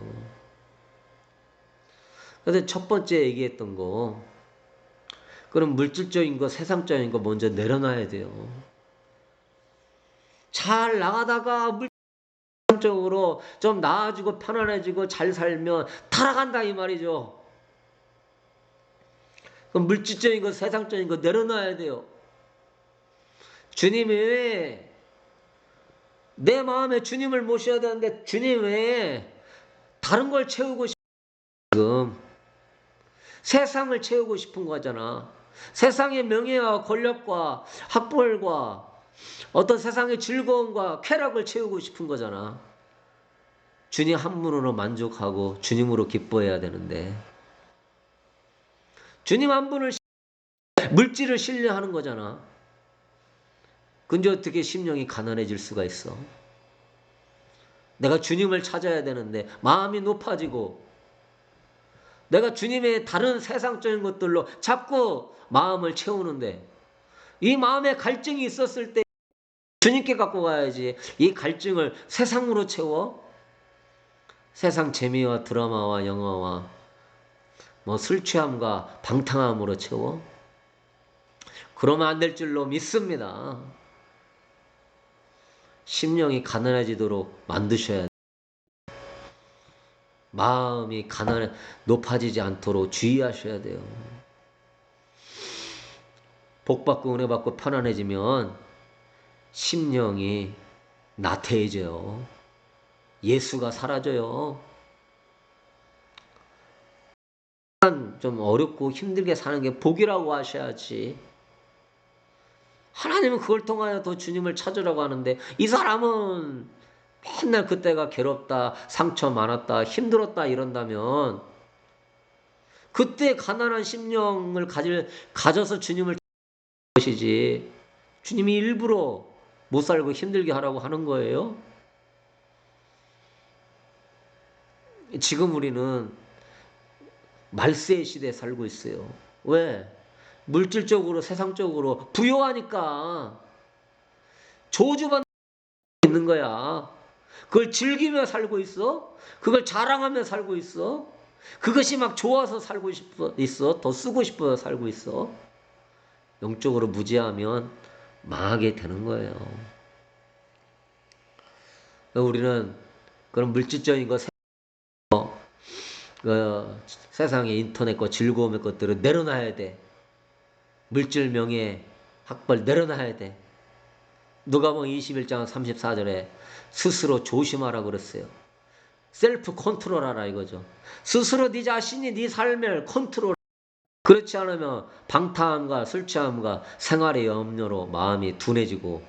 그래서 첫 번째 얘기했던 거, 그럼 물질적인 거, 세상적인 거 먼저 내려놔야 돼요. 잘 나가다가 물질적으로 좀 나아지고 편안해지고 잘 살면 타락한다 이 말이죠. 그럼 물질적인 거, 세상적인 거 내려놔야 돼요. 주님 외에 내 마음에 주님을 모셔야 되는데 주님 외에 다른 걸 채우고 싶은 지금 세상을 채우고 싶은 거잖아. 세상의 명예와 권력과 학벌과 어떤 세상의 즐거움과 쾌락을 채우고 싶은 거잖아. 주님 한 분으로 만족하고 주님으로 기뻐해야 되는데 주님 한 분을 물질을 신뢰하는 거잖아. 근데 어떻게 심령이 가난해질 수가 있어? 내가 주님을 찾아야 되는데 마음이 높아지고 내가 주님의 다른 세상적인 것들로 자꾸 마음을 채우는데 이 마음에 갈증이 있었을 때 주님께 갖고 가야지. 이 갈증을 세상으로 채워? 세상 재미와 드라마와 영화와 뭐 술 취함과 방탕함으로 채워? 그러면 안 될 줄로 믿습니다. 심령이 가난해지도록 만드셔야 돼요. 마음이 높아지지 않도록 주의하셔야 돼요. 복받고 은혜받고 편안해지면 심령이 나태해져요. 예수가 사라져요. 좀 어렵고 힘들게 사는 게 복이라고 하셔야지. 하나님은 그걸 통하여 더 주님을 찾으라고 하는데 이 사람은 맨날 그때가 괴롭다, 상처 많았다, 힘들었다 이런다면 그때 가난한 심령을 가져서 주님을 찾는 것이지 주님이 일부러 못 살고 힘들게 하라고 하는 거예요. 지금 우리는 말세의 시대에 살고 있어요. 왜? 물질적으로 세상적으로 부요하니까 저주받는 있는 거야. 그걸 즐기며 살고 있어? 그걸 자랑하며 살고 있어? 그것이 막 좋아서 살고 있어? 더 쓰고 싶어서 살고 있어? 영적으로 무지하면 망하게 되는 거예요. 우리는 그런 물질적인 거, 세상의 인터넷과 즐거움의 것들을 내려놔야 돼. 물질, 명예, 학벌 내려놔야 돼. 누가복음 21장 34절에 스스로 조심하라 그랬어요. 셀프 컨트롤하라 이거죠. 스스로 네 자신이 네 삶을 컨트롤. 그렇지 않으면 방탕함과 술 취함과 생활의 염려로 마음이 둔해지고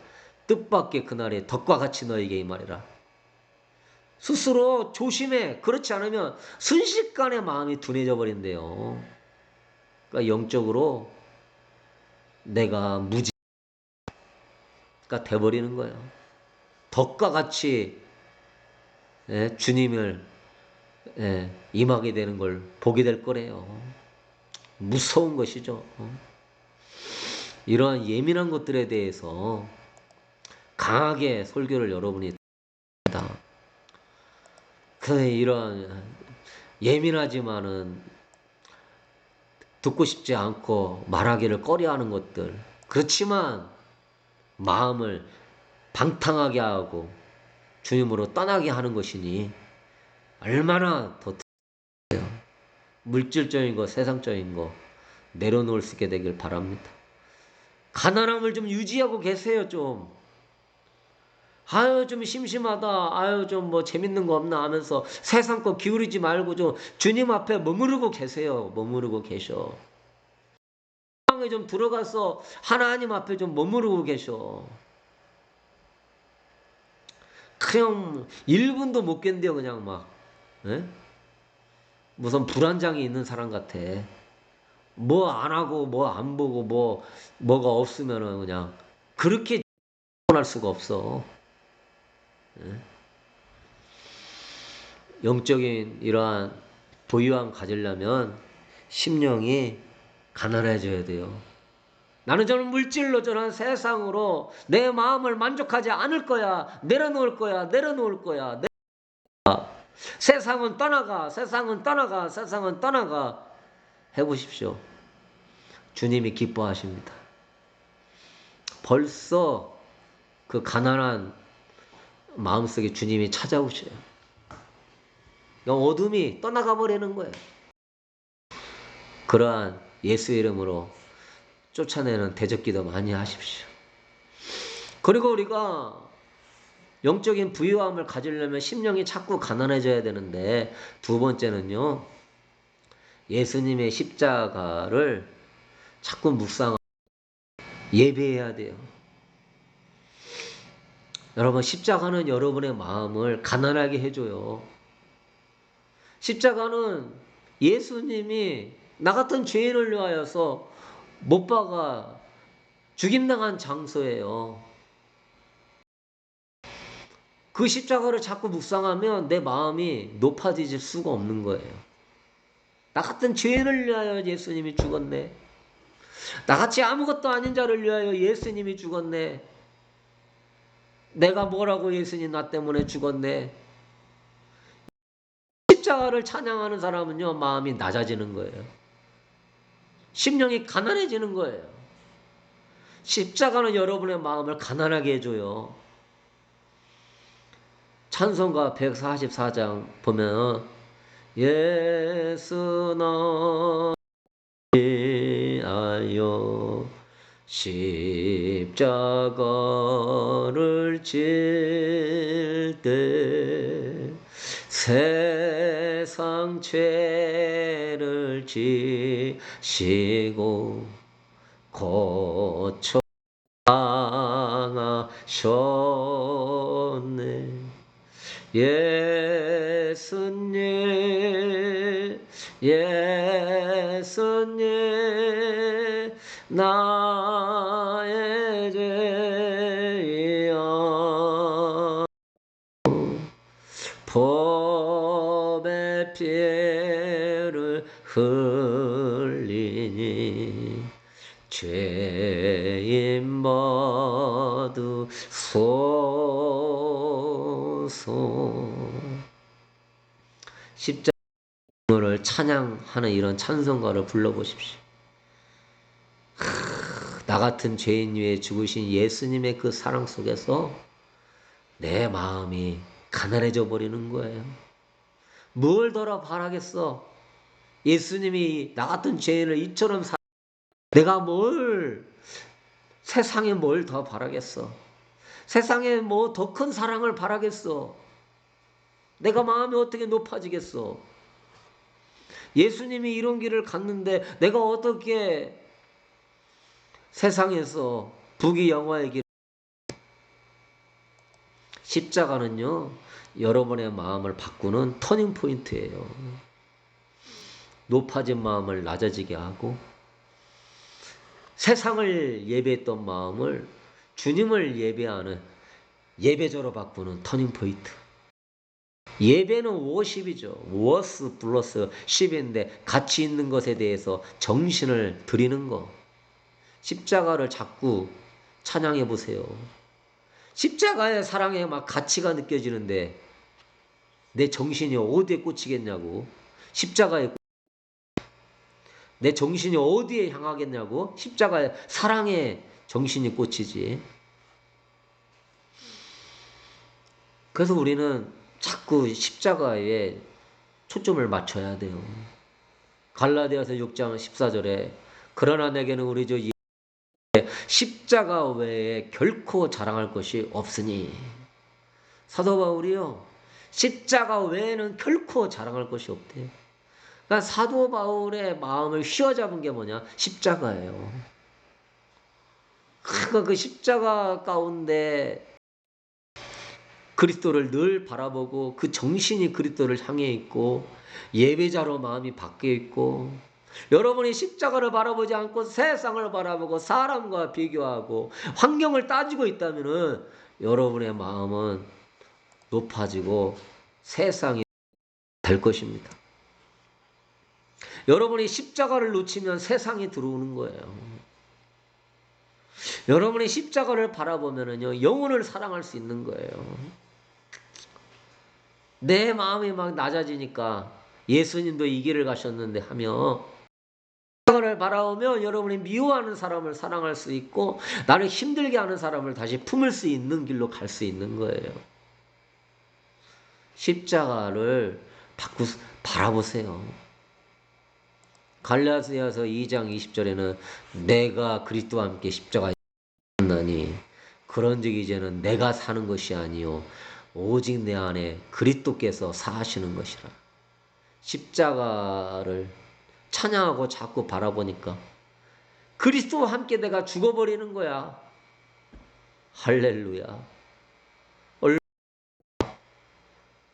뜻밖의 그날이 덕과 같이 너에게 이 말이라. 스스로 조심해. 그렇지 않으면 순식간에 마음이 둔해져 버린대요. 그러니까 영적으로 내가 무지가 돼버리는 거예요. 덕과 같이 주님을 임하게 되는 걸 보게 될 거래요. 무서운 것이죠. 이러한 예민한 것들에 대해서 강하게 설교를 여러분이 합니다. 이런 예민하지만은 듣고 싶지 않고 말하기를 꺼려하는 것들, 그렇지만 마음을 방탕하게 하고 주님으로 떠나게 하는 것이니 얼마나 더 물질적인 거, 세상적인 거 내려놓을 수 있게 되길 바랍니다. 가난함을 좀 유지하고 계세요. 좀 아유 좀 심심하다, 아유 좀 뭐 재밌는 거 없나 하면서 세상 거 기울이지 말고 좀 주님 앞에 머무르고 계세요. 머무르고 계셔. 방에 좀 들어가서 하나님 앞에 좀 머무르고 계셔. 그냥 1분도 못 견뎌. 그냥 막 무슨 불안장이 있는 사람 같아. 뭐 안 하고 뭐 안 보고 뭐가 없으면은 그냥 그렇게 할 수가 없어. 영적인 이러한 부유함 가지려면 심령이 가난해져야 돼요. 나는 저는 물질로 저는 세상으로 내 마음을 만족하지 않을 거야. 내려놓을 거야. 내려놓을 거야. 세상은 떠나가. 세상은 떠나가. 세상은 떠나가. 해보십시오. 주님이 기뻐하십니다. 벌써 그 가난한 마음속에 주님이 찾아오셔요. 어둠이 떠나가 버리는 거예요. 그러한 예수 이름으로 쫓아내는 대적기도 많이 하십시오. 그리고 우리가 영적인 부유함을 가지려면 심령이 자꾸 가난해져야 되는데, 두 번째는요, 예수님의 십자가를 자꾸 묵상하고 예배해야 돼요. 여러분, 십자가는 여러분의 마음을 가난하게 해줘요. 십자가는 예수님이 나 같은 죄인을 위하여서 못 박아 죽임당한 장소예요. 그 십자가를 자꾸 묵상하면 내 마음이 높아질 수가 없는 거예요. 나 같은 죄인을 위하여 예수님이 죽었네. 나같이 아무것도 아닌 자를 위하여 예수님이 죽었네. 내가 뭐라고 예수님 나 때문에 죽었네. 십자가를 찬양하는 사람은요, 마음이 낮아지는 거예요. 심령이 가난해지는 거예요. 십자가는 여러분의 마음을 가난하게 해줘요. 찬송가 144장 보면 예수 나 위하여 십자가를 질 때 세상 죄를 지시고 고쳐 당하셨네. 예수님 예수님 나의 죄여 법의 피를 흘리니 죄인 모두 소서. 십자가를 찬양하는 이런 찬송가를 불러보십시오. 나 같은 죄인 위에 죽으신 예수님의 그 사랑 속에서 내 마음이 가난해져 버리는 거예요. 뭘 더러 바라겠어? 예수님이 나 같은 죄인을 이처럼 내가 세상에 뭘 더 바라겠어? 세상에 뭐 더 큰 사랑을 바라겠어? 내가 마음이 어떻게 높아지겠어? 예수님이 이런 길을 갔는데 내가 어떻게 세상에서 부귀영화의 길. 십자가는요, 여러분의 마음을 바꾸는 터닝 포인트예요. 높아진 마음을 낮아지게 하고 세상을 예배했던 마음을 주님을 예배하는 예배자로 바꾸는 터닝 포인트. 예배는 워십이죠. 워스 플러스 십인데 가치 있는 것에 대해서 정신을 드리는 거. 십자가를 자꾸 찬양해 보세요. 십자가의 사랑에 막 가치가 느껴지는데 내 정신이 어디에 꽂히겠냐고. 십자가에 내 정신이 어디에 향하겠냐고. 십자가의 사랑에 정신이 꽂히지. 그래서 우리는 자꾸 십자가에 초점을 맞춰야 돼요. 갈라디아서 6장 14절에 그러나 내게는 우리 주 십자가 외에 결코 자랑할 것이 없으니. 사도 바울이요, 십자가 외에는 결코 자랑할 것이 없대요. 그러니까 사도 바울의 마음을 휘어잡은 게 뭐냐? 십자가예요. 그러니까 그 십자가 가운데 그리스도를 늘 바라보고 그 정신이 그리스도를 향해 있고 예배자로 마음이 바뀌어 있고, 여러분이 십자가를 바라보지 않고 세상을 바라보고 사람과 비교하고 환경을 따지고 있다면은 여러분의 마음은 높아지고 세상이 될 것입니다. 여러분이 십자가를 놓치면 세상이 들어오는 거예요. 여러분이 십자가를 바라보면은요, 영혼을 사랑할 수 있는 거예요. 내 마음이 막 낮아지니까 예수님도 이 길을 가셨는데 하며 십자가를 바라보면 여러분이 미워하는 사람을 사랑할 수 있고 나를 힘들게 하는 사람을 다시 품을 수 있는 길로 갈 수 있는 거예요. 십자가를 바라보세요. 갈라디아서 2장 20절에는 내가 그리스도와 함께 십자가에 나니 그런즉 이제는 내가 사는 것이 아니요 오직 내 안에 그리스도께서 사시는 것이라. 십자가를 찬양하고 자꾸 바라보니까 그리스도와 함께 내가 죽어버리는 거야. 할렐루야.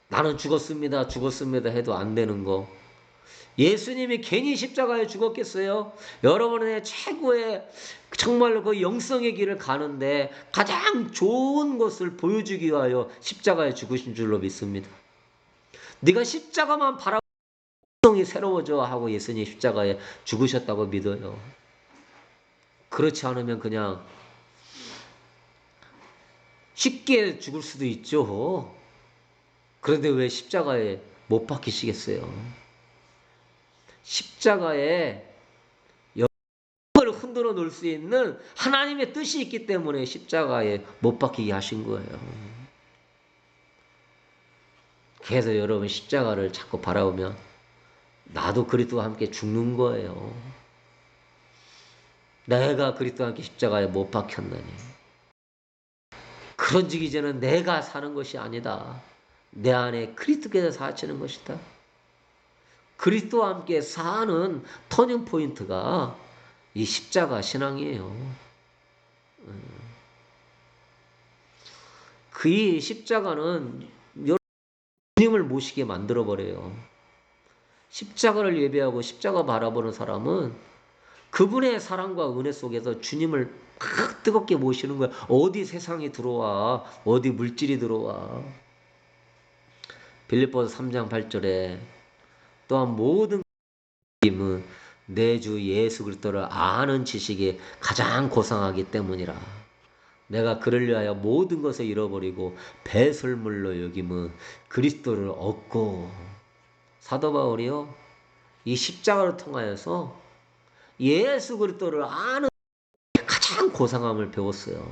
나는 죽었습니다, 죽었습니다 해도 안 되는 거. 예수님이 괜히 십자가에 죽었겠어요? 여러분의 최고의 정말로 그 영성의 길을 가는데 가장 좋은 것을 보여주기 위하여 십자가에 죽으신 줄로 믿습니다. 네가 십자가만 바라보면 영성이 새로워져 하고 예수님이 십자가에 죽으셨다고 믿어요. 그렇지 않으면 그냥 쉽게 죽을 수도 있죠. 그런데 왜 십자가에 못 박히시겠어요? 십자가에 영을 흔들어 놓을 수 있는 하나님의 뜻이 있기 때문에 십자가에 못 박히게 하신 거예요. 그래서 여러분 십자가를 자꾸 바라보면 나도 그리스도와 함께 죽는 거예요. 내가 그리스도와 함께 십자가에 못 박혔나니. 그런즉 이제는 내가 사는 것이 아니다. 내 안에 그리스도께서 사시는 것이다. 그리스도와 함께 사는 터닝 포인트가 이 십자가 신앙이에요. 그 십자가는 주님을 모시게 만들어 버려요. 십자가를 예배하고 십자가 바라보는 사람은 그분의 사랑과 은혜 속에서 주님을 막 뜨겁게 모시는 거야. 어디 세상이 들어와, 어디 물질이 들어와. 빌립보서 3장 8절에 또한 모든 힘은 내 주 예수 그리스도를 아는 지식이 가장 고상하기 때문이라. 내가 그를 위하여 모든 것을 잃어버리고 배설물로 여김은 그리스도를 얻고. 사도 바울이요, 이 십자가를 통하여서 예수 그리스도를 아는 가장 고상함을 배웠어요.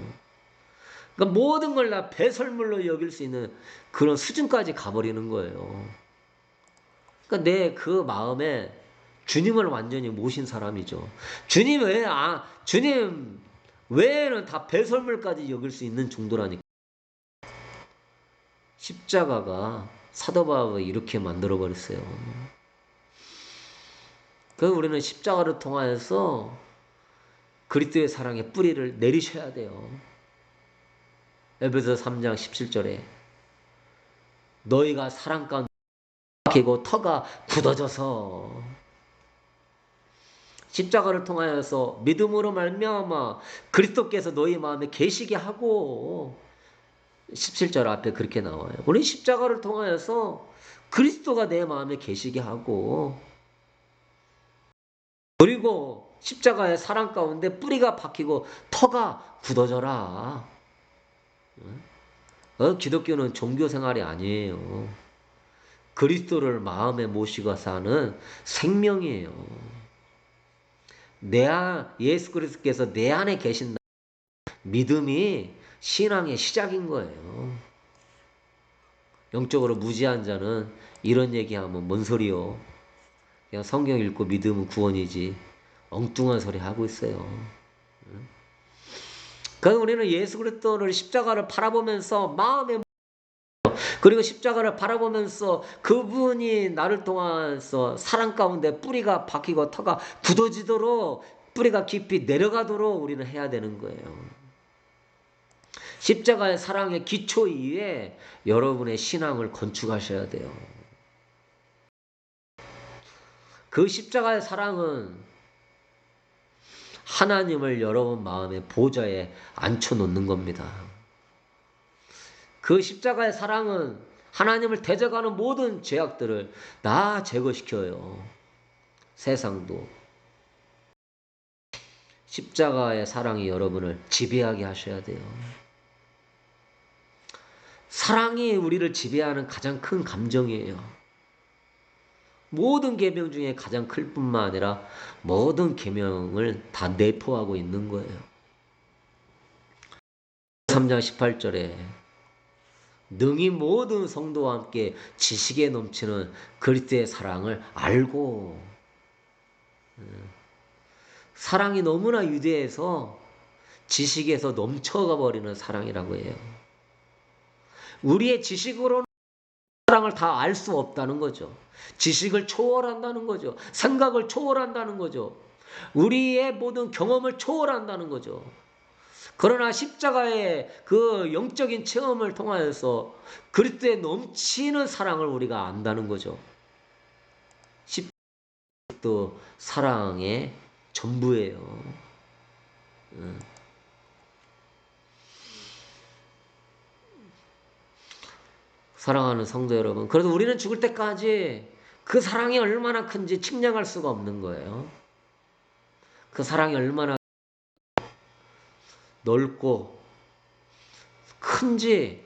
그러니까 모든 걸 다 배설물로 여길 수 있는 그런 수준까지 가버리는 거예요. 그러니까 내 그 마음에 주님을 완전히 모신 사람이죠. 주님 외에는 다 배설물까지 여길 수 있는 정도라니까. 십자가가 사도 바울을 이렇게 만들어 버렸어요. 그래서 우리는 십자가를 통하여서 그리스도의 사랑의 뿌리를 내리셔야 돼요. 에베소 3장 17절에 너희가 사랑 가운데 박히고 터가 굳어져서. 십자가를 통하여서 믿음으로 말미암아 그리스도께서 너희 마음에 계시게 하고. 17절 앞에 그렇게 나와요. 우리 십자가를 통하여서 그리스도가 내 마음에 계시게 하고, 그리고 십자가의 사랑 가운데 뿌리가 박히고 터가 굳어져라. 기독교는 종교 생활이 아니에요. 그리스도를 마음에 모시고 사는 생명이에요. 예수 그리스도께서 내 안에 계신다. 믿음이 신앙의 시작인 거예요. 영적으로 무지한 자는 이런 얘기하면 뭔 소리요? 그냥 성경 읽고 믿음은 구원이지. 엉뚱한 소리 하고 있어요. 그래서 우리는 예수 그리스도를 십자가를 바라보면서 마음에, 그리고 십자가를 바라보면서 그분이 나를 통해서 사랑 가운데 뿌리가 박히고 터가 굳어지도록 뿌리가 깊이 내려가도록 우리는 해야 되는 거예요. 십자가의 사랑의 기초 위에 여러분의 신앙을 건축하셔야 돼요. 그 십자가의 사랑은 하나님을 여러분 마음의 보좌에 앉혀놓는 겁니다. 그 십자가의 사랑은 하나님을 대적하는 모든 죄악들을 다 제거시켜요. 세상도. 십자가의 사랑이 여러분을 지배하게 하셔야 돼요. 사랑이 우리를 지배하는 가장 큰 감정이에요. 모든 계명 중에 가장 클 뿐만 아니라 모든 계명을 다 내포하고 있는 거예요. 3장 18절에 능히 모든 성도와 함께 지식에 넘치는 그리스도의 사랑을 알고. 사랑이 너무나 위대해서 지식에서 넘쳐가 버리는 사랑이라고 해요. 우리의 지식으로는 사랑을 다 알 수 없다는 거죠. 지식을 초월한다는 거죠. 생각을 초월한다는 거죠. 우리의 모든 경험을 초월한다는 거죠. 그러나 십자가의 그 영적인 체험을 통하여서 그리스도의 넘치는 사랑을 우리가 안다는 거죠. 십자가도 사랑의 전부예요. 사랑하는 성도 여러분, 그래도 우리는 죽을 때까지 그 사랑이 얼마나 큰지 측량할 수가 없는 거예요. 그 사랑이 얼마나 넓고 큰지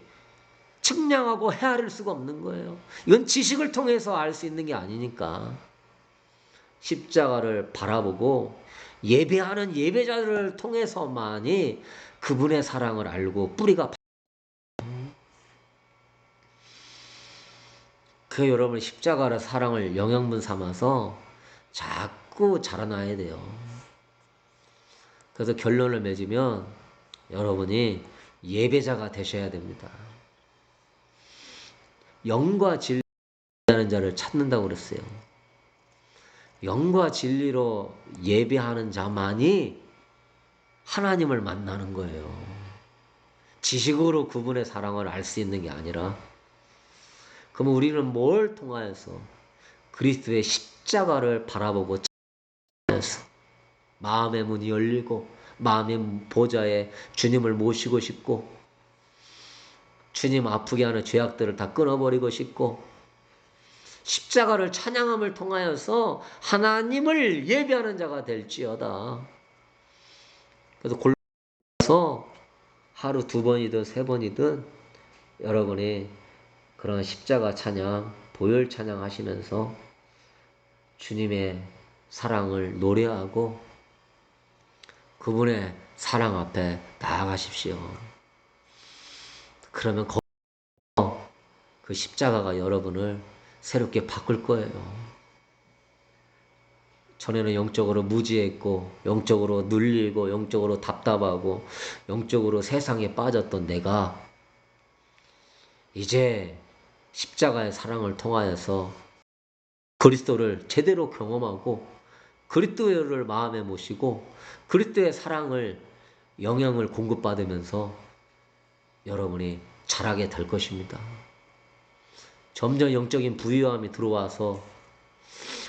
측량하고 헤아릴 수가 없는 거예요. 이건 지식을 통해서 알 수 있는 게 아니니까 십자가를 바라보고 예배하는 예배자들을 통해서만이 그분의 사랑을 알고 뿌리가 그 여러분 십자가의 사랑을 영양분 삼아서 자꾸 자라나야 돼요. 그래서 결론을 맺으면 여러분이 예배자가 되셔야 됩니다. 영과 진리라는 자를 찾는다고 그랬어요. 영과 진리로 예배하는 자만이 하나님을 만나는 거예요. 지식으로 그분의 사랑을 알 수 있는 게 아니라. 그러면 우리는 뭘 통하여서 그리스도의 십자가를 바라보고 마음의 문이 열리고 마음의 보좌에 주님을 모시고 싶고 주님 아프게 하는 죄악들을 다 끊어버리고 싶고 십자가를 찬양함을 통하여서 하나님을 예배하는 자가 될지어다. 그래서 골라서 하루 2번이든 3번이든 여러분이 그런 십자가 찬양, 보혈 찬양 하시면서 주님의 사랑을 노래하고 그분의 사랑 앞에 나아가십시오. 그러면 그 십자가가 여러분을 새롭게 바꿀 거예요. 전에는 영적으로 무지했고 영적으로 눌리고 영적으로 답답하고 영적으로 세상에 빠졌던 내가 이제 십자가의 사랑을 통하여서 그리스도를 제대로 경험하고 그리스도를 마음에 모시고 그리스도의 사랑을 영향을 공급받으면서 여러분이 자라게 될 것입니다. 점점 영적인 부유함이 들어와서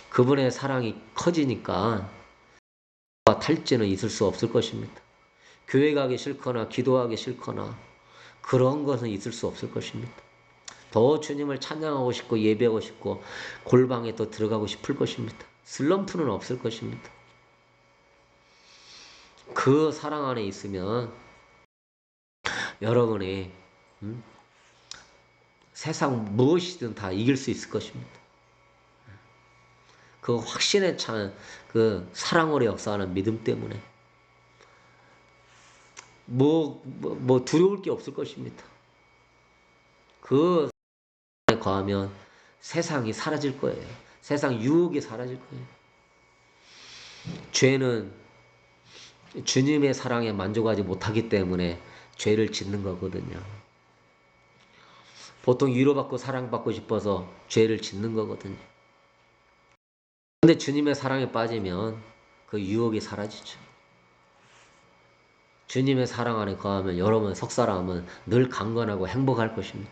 그분의 사랑이 커지니까 탈지는 있을 수 없을 것입니다. 교회 가기 싫거나 기도하기 싫거나 그런 것은 있을 수 없을 것입니다. 더 주님을 찬양하고 싶고 예배하고 싶고 골방에 또 들어가고 싶을 것입니다. 슬럼프는 없을 것입니다. 그 사랑 안에 있으면 여러분이 세상 무엇이든 다 이길 수 있을 것입니다. 그 확신에 찬 그 사랑으로 역사하는 믿음 때문에 뭐 두려울 게 없을 것입니다. 그 사랑에 거하면 세상이 사라질 거예요. 세상 유혹이 사라질 거예요. 죄는 주님의 사랑에 만족하지 못하기 때문에 죄를 짓는 거거든요. 보통 위로받고 사랑받고 싶어서 죄를 짓는 거거든요. 근데 주님의 사랑에 빠지면 그 유혹이 사라지죠. 주님의 사랑 안에 거하면 여러분 속사람은 늘 강건하고 행복할 것입니다.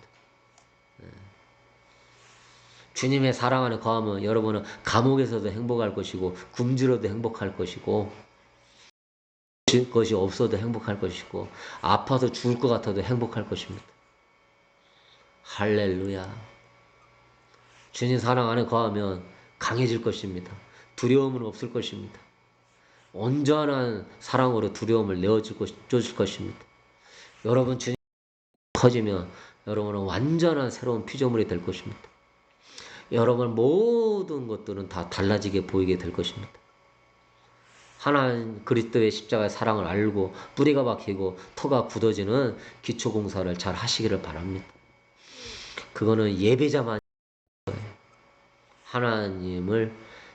주님의 사랑 안에 거하면 여러분은 감옥에서도 행복할 것이고 굶주려도 행복할 것이고 것이 없어도 행복할 것이고 아파서 죽을 것 같아도 행복할 것입니다. 할렐루야. 주님 사랑 안에 거하면 강해질 것입니다. 두려움은 없을 것입니다. 온전한 사랑으로 두려움을 내어줄 것입니다. 여러분 주님 커지면 여러분은 완전한 새로운 피조물이 될 것입니다. 여러분 모든 것들은 다 달라지게 보이게 될 것입니다. 하나님 그리스도의 십자가의 사랑을 알고 뿌리가 박히고 터가 굳어지는 기초공사를 잘 하시기를 바랍니다. 그거는 예배자만 하나님을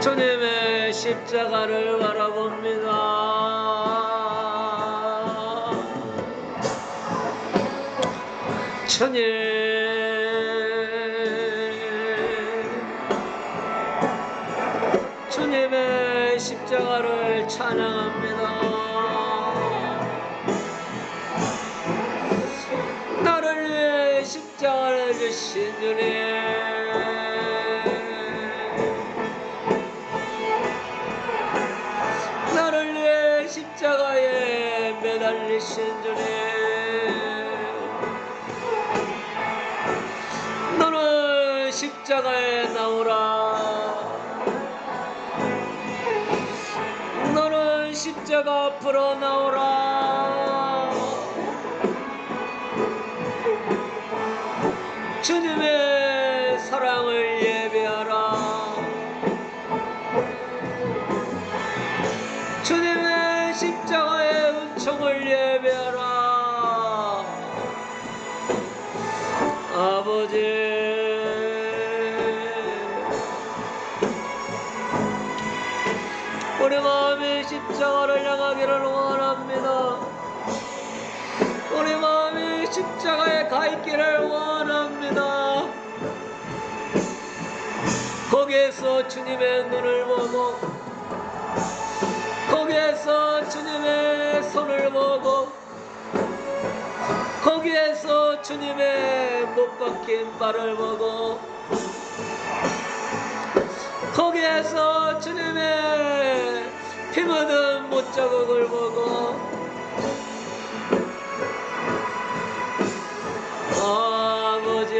주님의 십자가를 바라봅니다. 주님의 십자가를 찬양합니다. 나를 위해 십자가를 주신 주님, 나를 위해 십자가에 매달리신 주님, 너는 십자가에 나오라. 너는 십자가 앞으로 나오라. 주님의 사랑을 예배하라. 주님의 십자가의 은총을 예배하라. 아버지, 우리 마음이 십자가를 향하기를 원합니다. 우리 마음이 십자가에 가 있기를 원합니다. 거기에서 주님의 눈을 보고, 거기에서 주님의 손을 보고, 거기에서 주님의 못 박힌 발을 보고, 거기에서 주님의 피 묻은 못자국을 보고, 아버지,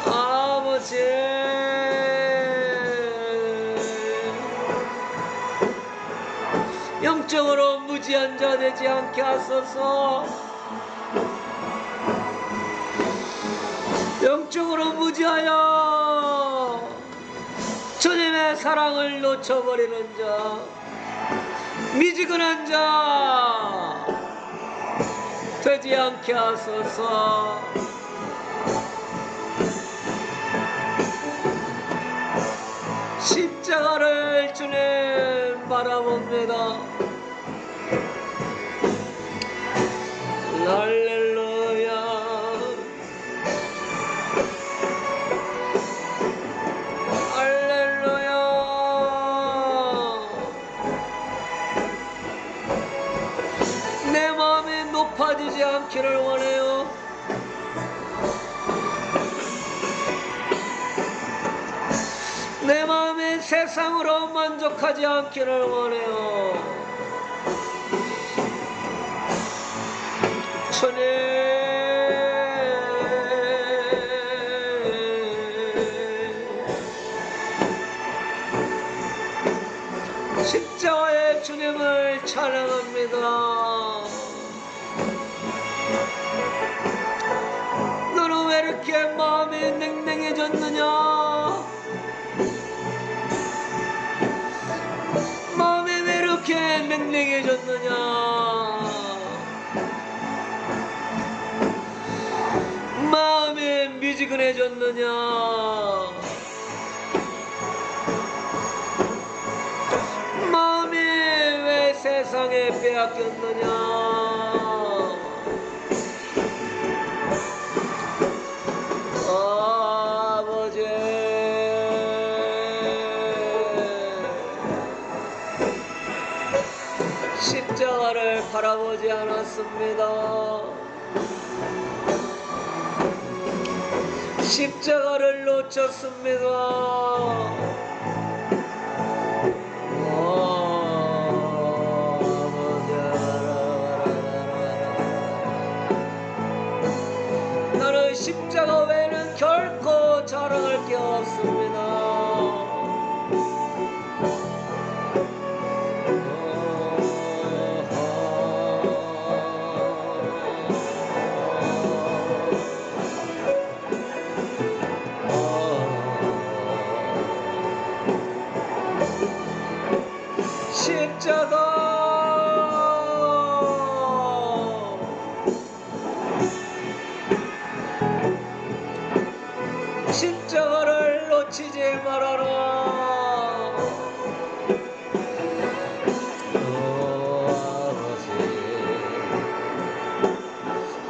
아버지, 영적으로 무지한 자 되지 않게 하소서. 영적으로 무지하여 주님의 사랑을 놓쳐버리는 자, 미지근한 자 되지 않게 하소서. 십자가를 주님 바라봅니다. 할렐루야. 세상으로 만족하지 않기를 원해요. 주님, 십자가의 주님을 찬양합니다. 너는 왜 이렇게 마음이 냉랭해졌느냐? 마음이 왜 이렇게 냉랭해졌느냐? 마음이 미지근해졌느냐? 마음이 왜 세상에 빼앗겼느냐? 아버지, 십자가를 바라보지 않았습니다. 십자가를 놓쳤습니다. 나는 십자가 외에는 결코 자랑할 게 없습니다. 십자가를 놓치지 말아라.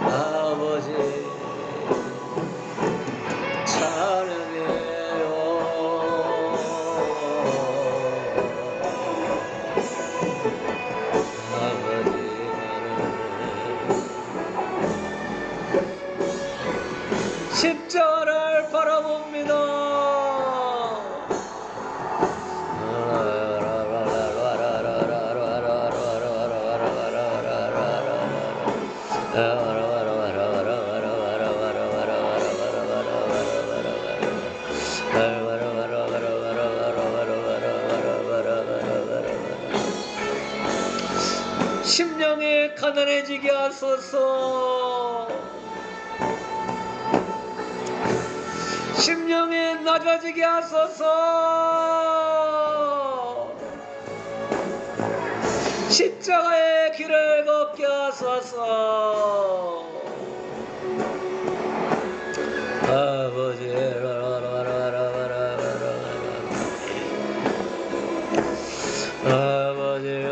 아버지, 찬양해요. 아버지, 십자가를 바라봅니다. 심령이 가난해지게 하소서. 심령이 낮아지게 하소서. 십자가의 길을 걷게 하소서. 아버지, 아버지,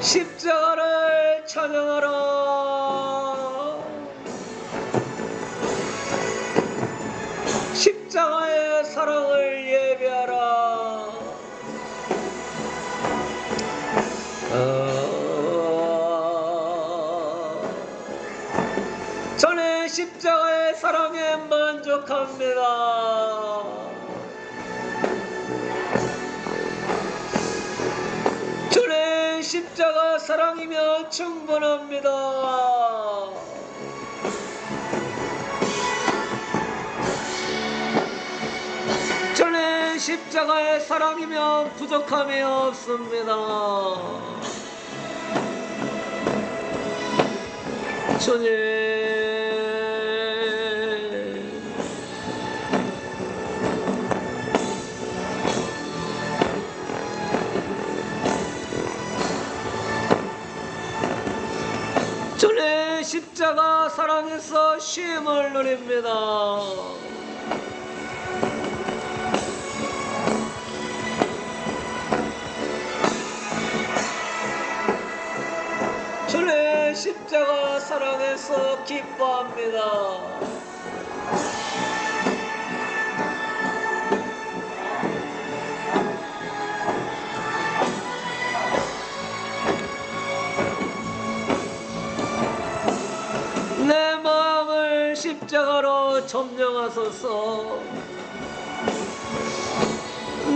십자가를 찬양하라. 십자가의 사랑을 예배하라. 저는 십자가의 사랑에 만족합니다. 저는 십자가 사랑이면 충분합니다. 저는 십자가의 사랑이면 부족함이 없습니다. 주님, 주의 십자가 사랑에서 쉼을 누립니다. 주의 십자가 사랑에서 기뻐합니다. 십자가로 점령하소서.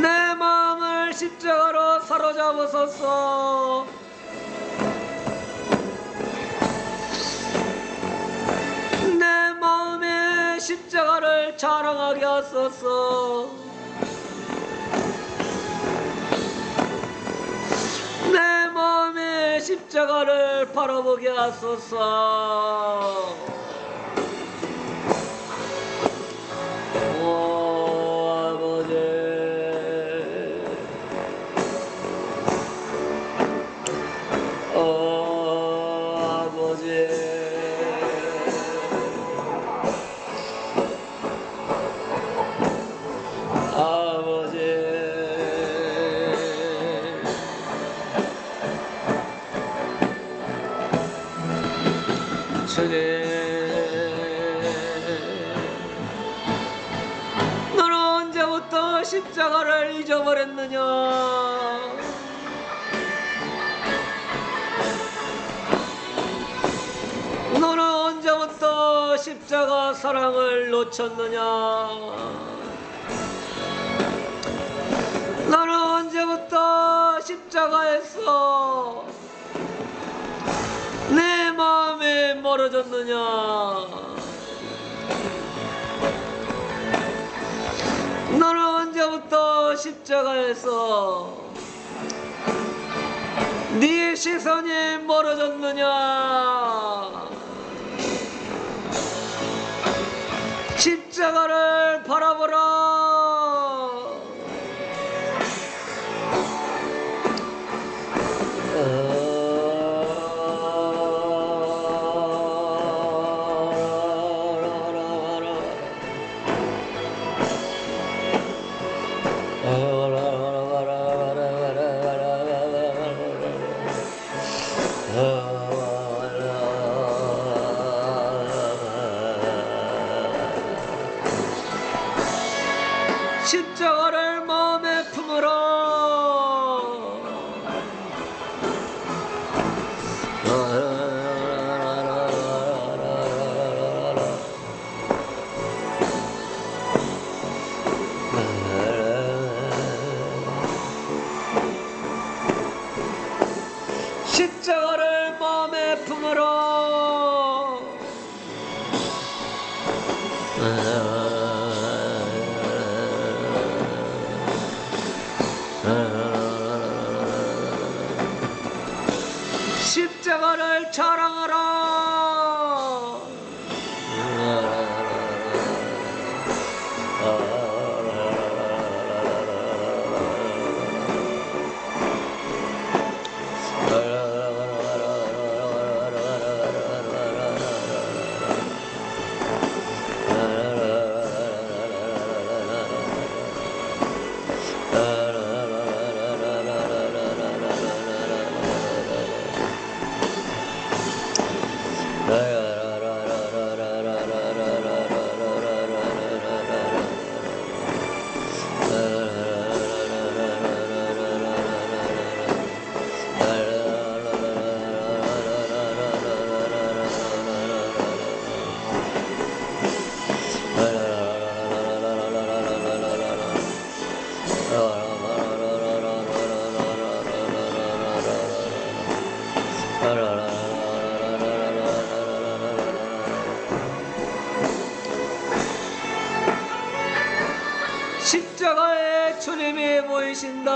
내 마음을 십자가로 사로잡으소서. 내 마음에 십자가를 자랑하게 하소서. 내 마음에 십자가를 바라보게 하소서. 오 아버지, 오 아버지, 아버지. 너는 언제부터 십자가를 잊어버렸느냐? 너는 언제부터 십자가 사랑을 놓쳤느냐? 너는 언제부터 십자가에서 내 마음에 멀어졌느냐? 너는 언제부터 십자가에서 네 시선이 멀어졌느냐? 십자가를 바라보라. 십자가를 마음에 품으라. 십자가를 마음에 품으라. 십자가를 자랑하라. 십자가에 주님이 보이신다.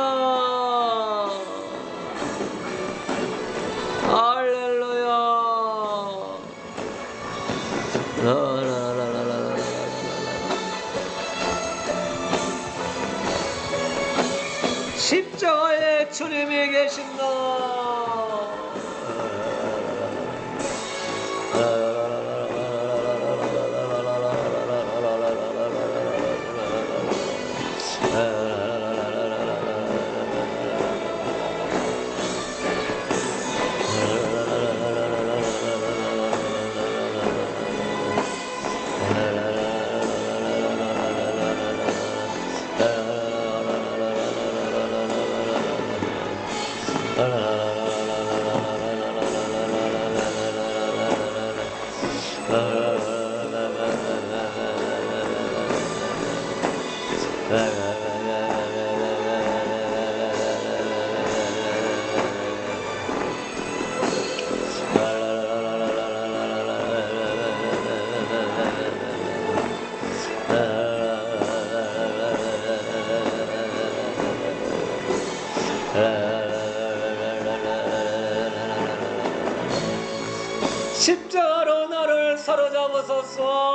할렐루야. 십자가에 주님이 계신다. la la la la 십자가로 나를 사로잡으소서.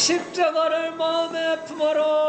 십자가를 마음에 품어라.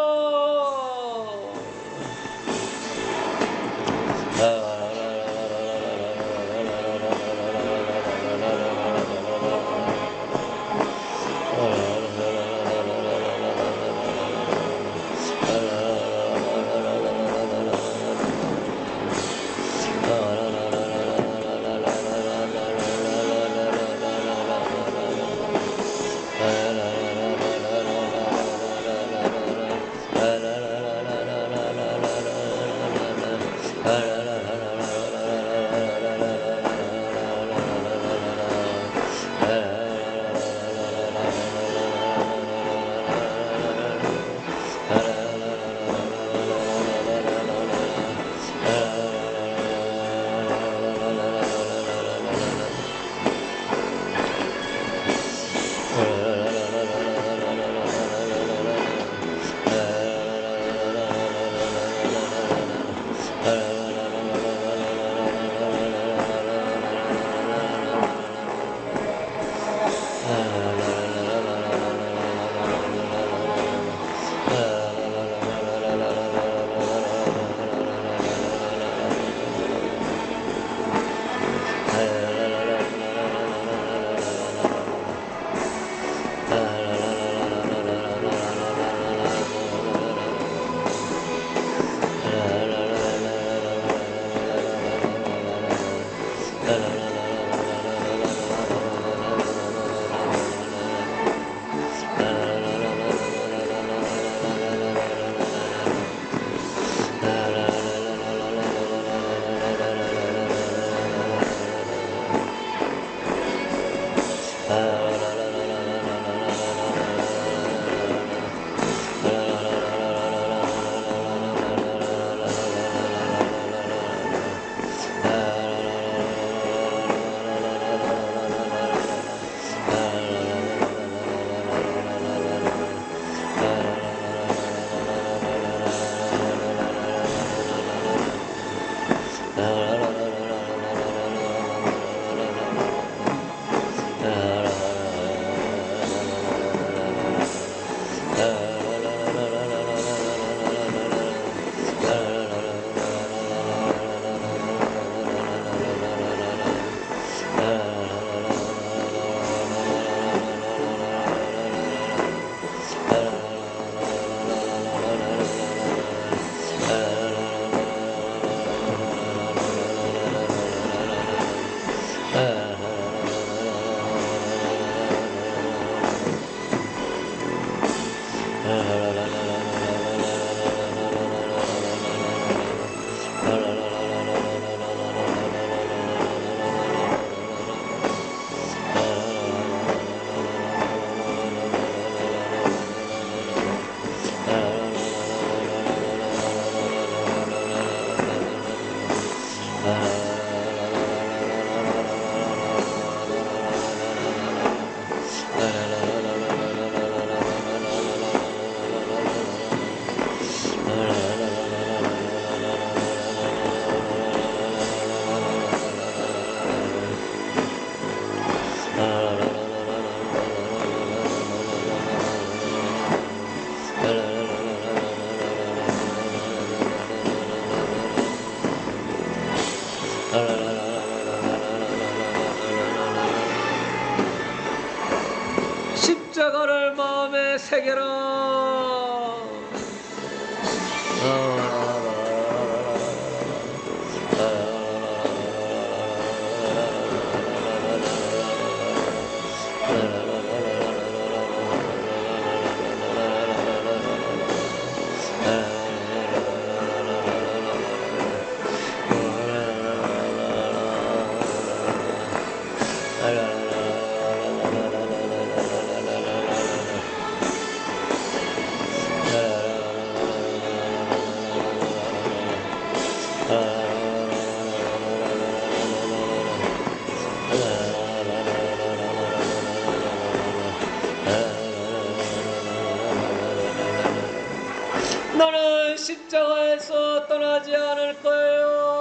새겨라. 나는 십자가에서 떠나지 않을 거예요.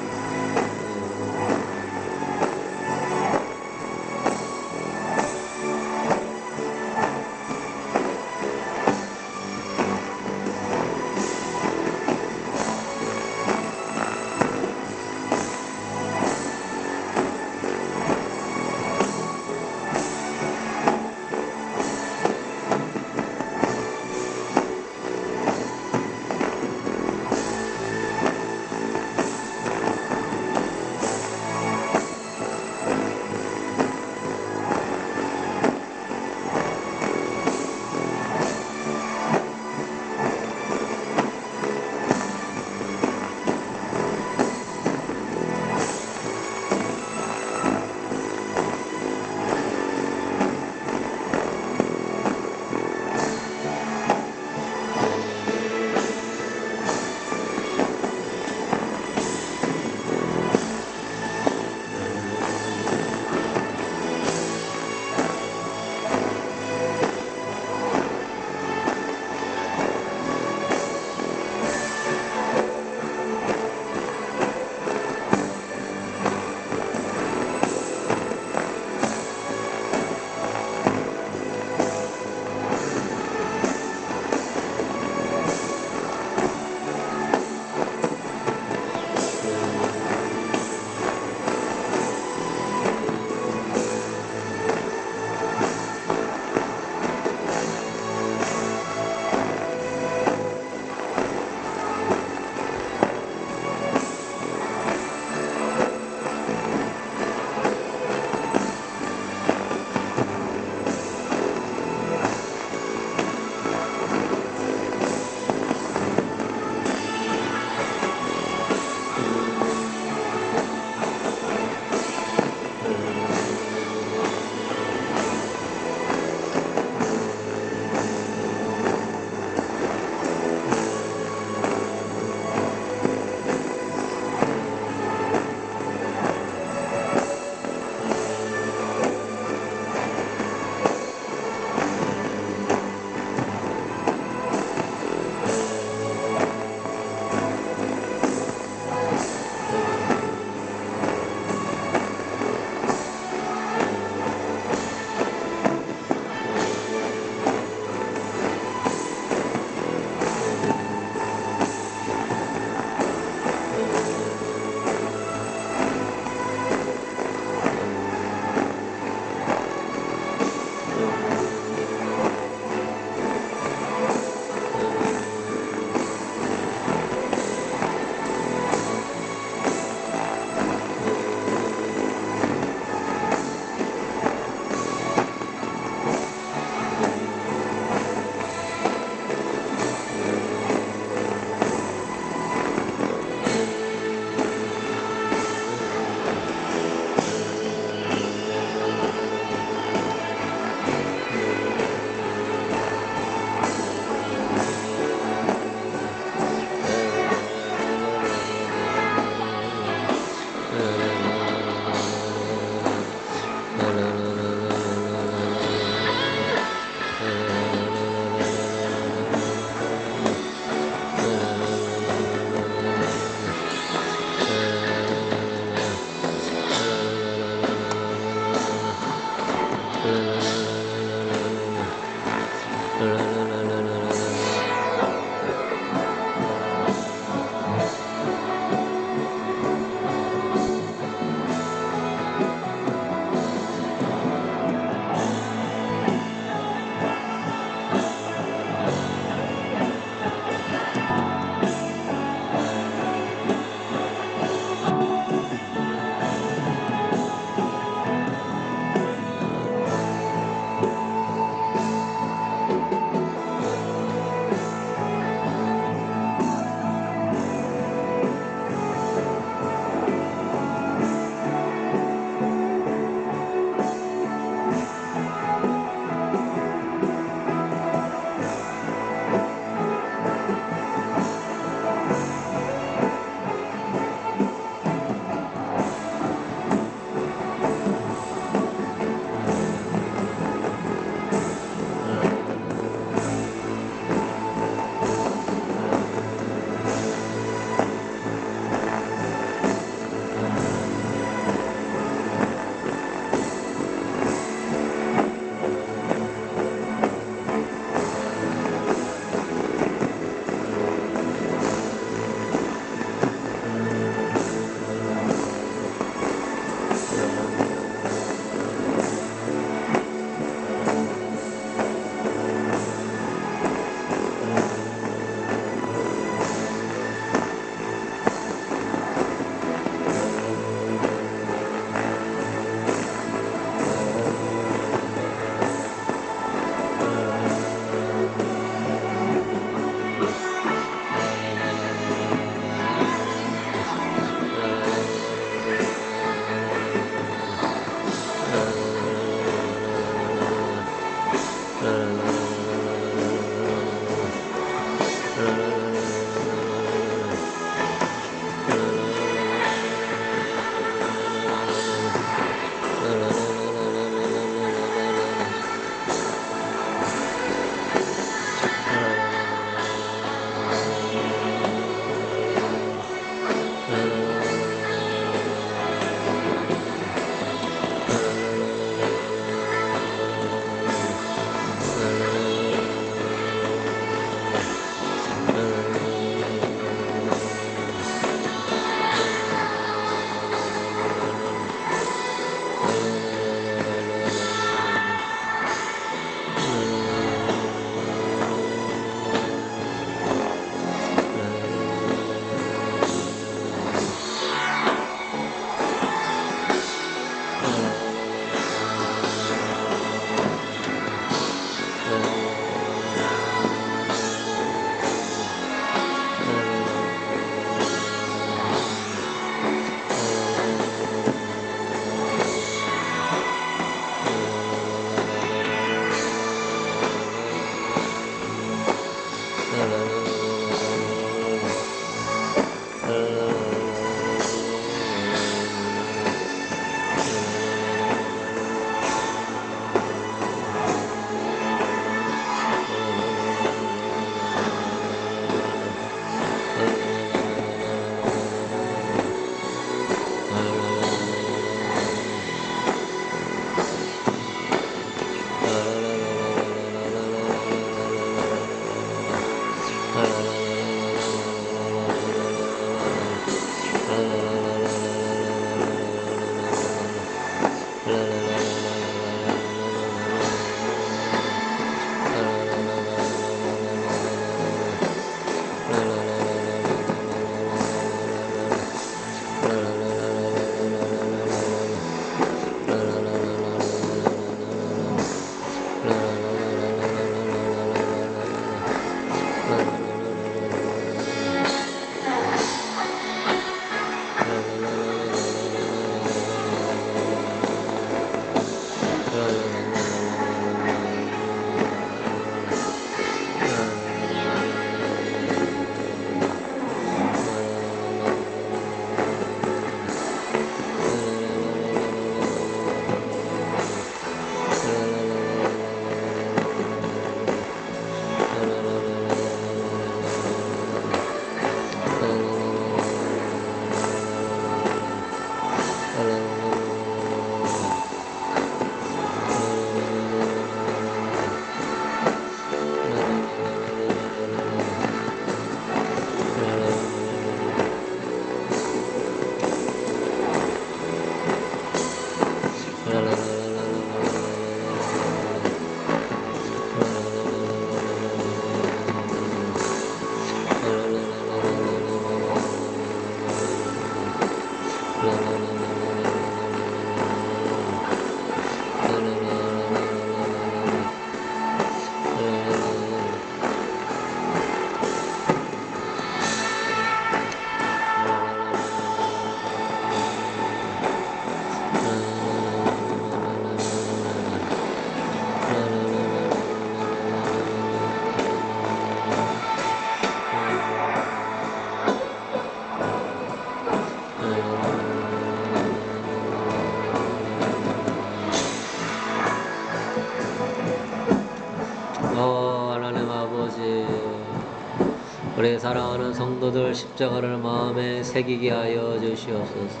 우리 사랑하는 성도들 십자가를 마음에 새기게 하여 주시옵소서.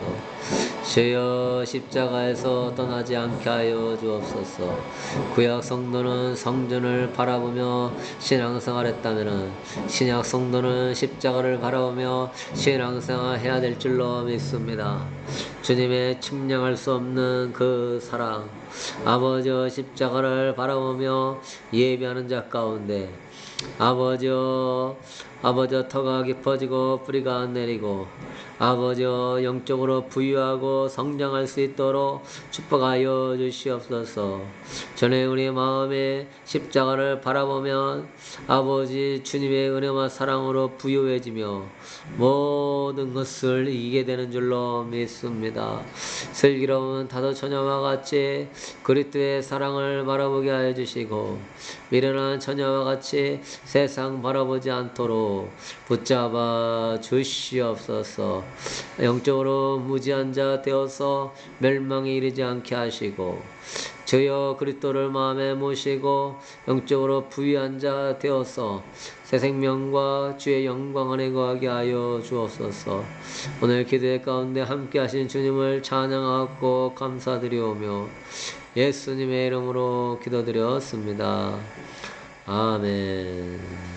주여 십자가에서 떠나지 않게 하여 주옵소서. 구약 성도는 성전을 바라보며 신앙생활 했다면 신약 성도는 십자가를 바라보며 신앙생활 해야 될 줄로 믿습니다. 주님의 측량할 수 없는 그 사랑, 아버지의 십자가를 바라보며 예배하는 자 가운데 아버지여 터가 깊어지고 뿌리가 내리고 아버지여 영적으로 부유하고 성장할 수 있도록 축복하여 주시옵소서. 전에 우리 마음에 십자가를 바라보면 아버지 주님의 은혜와 사랑으로 부유해지며 모든 것을 이기게 되는 줄로 믿습니다. 슬기로운 다도처녀와 같이 그리스도의 사랑을 바라보게 하여 주시고 미련한 처녀와 같이 세상 바라보지 않도록 붙잡아 주시옵소서. 영적으로 무지한 자 되어서 멸망에 이르지 않게 하시고 주여 그리스도를 마음에 모시고 영적으로 부유한 자 되어서 새 생명과 주의 영광 안에 거하게 하여 주옵소서. 오늘 기도의 가운데 함께 하신 주님을 찬양하고 감사드리오며 예수님의 이름으로 기도드렸습니다. 아멘.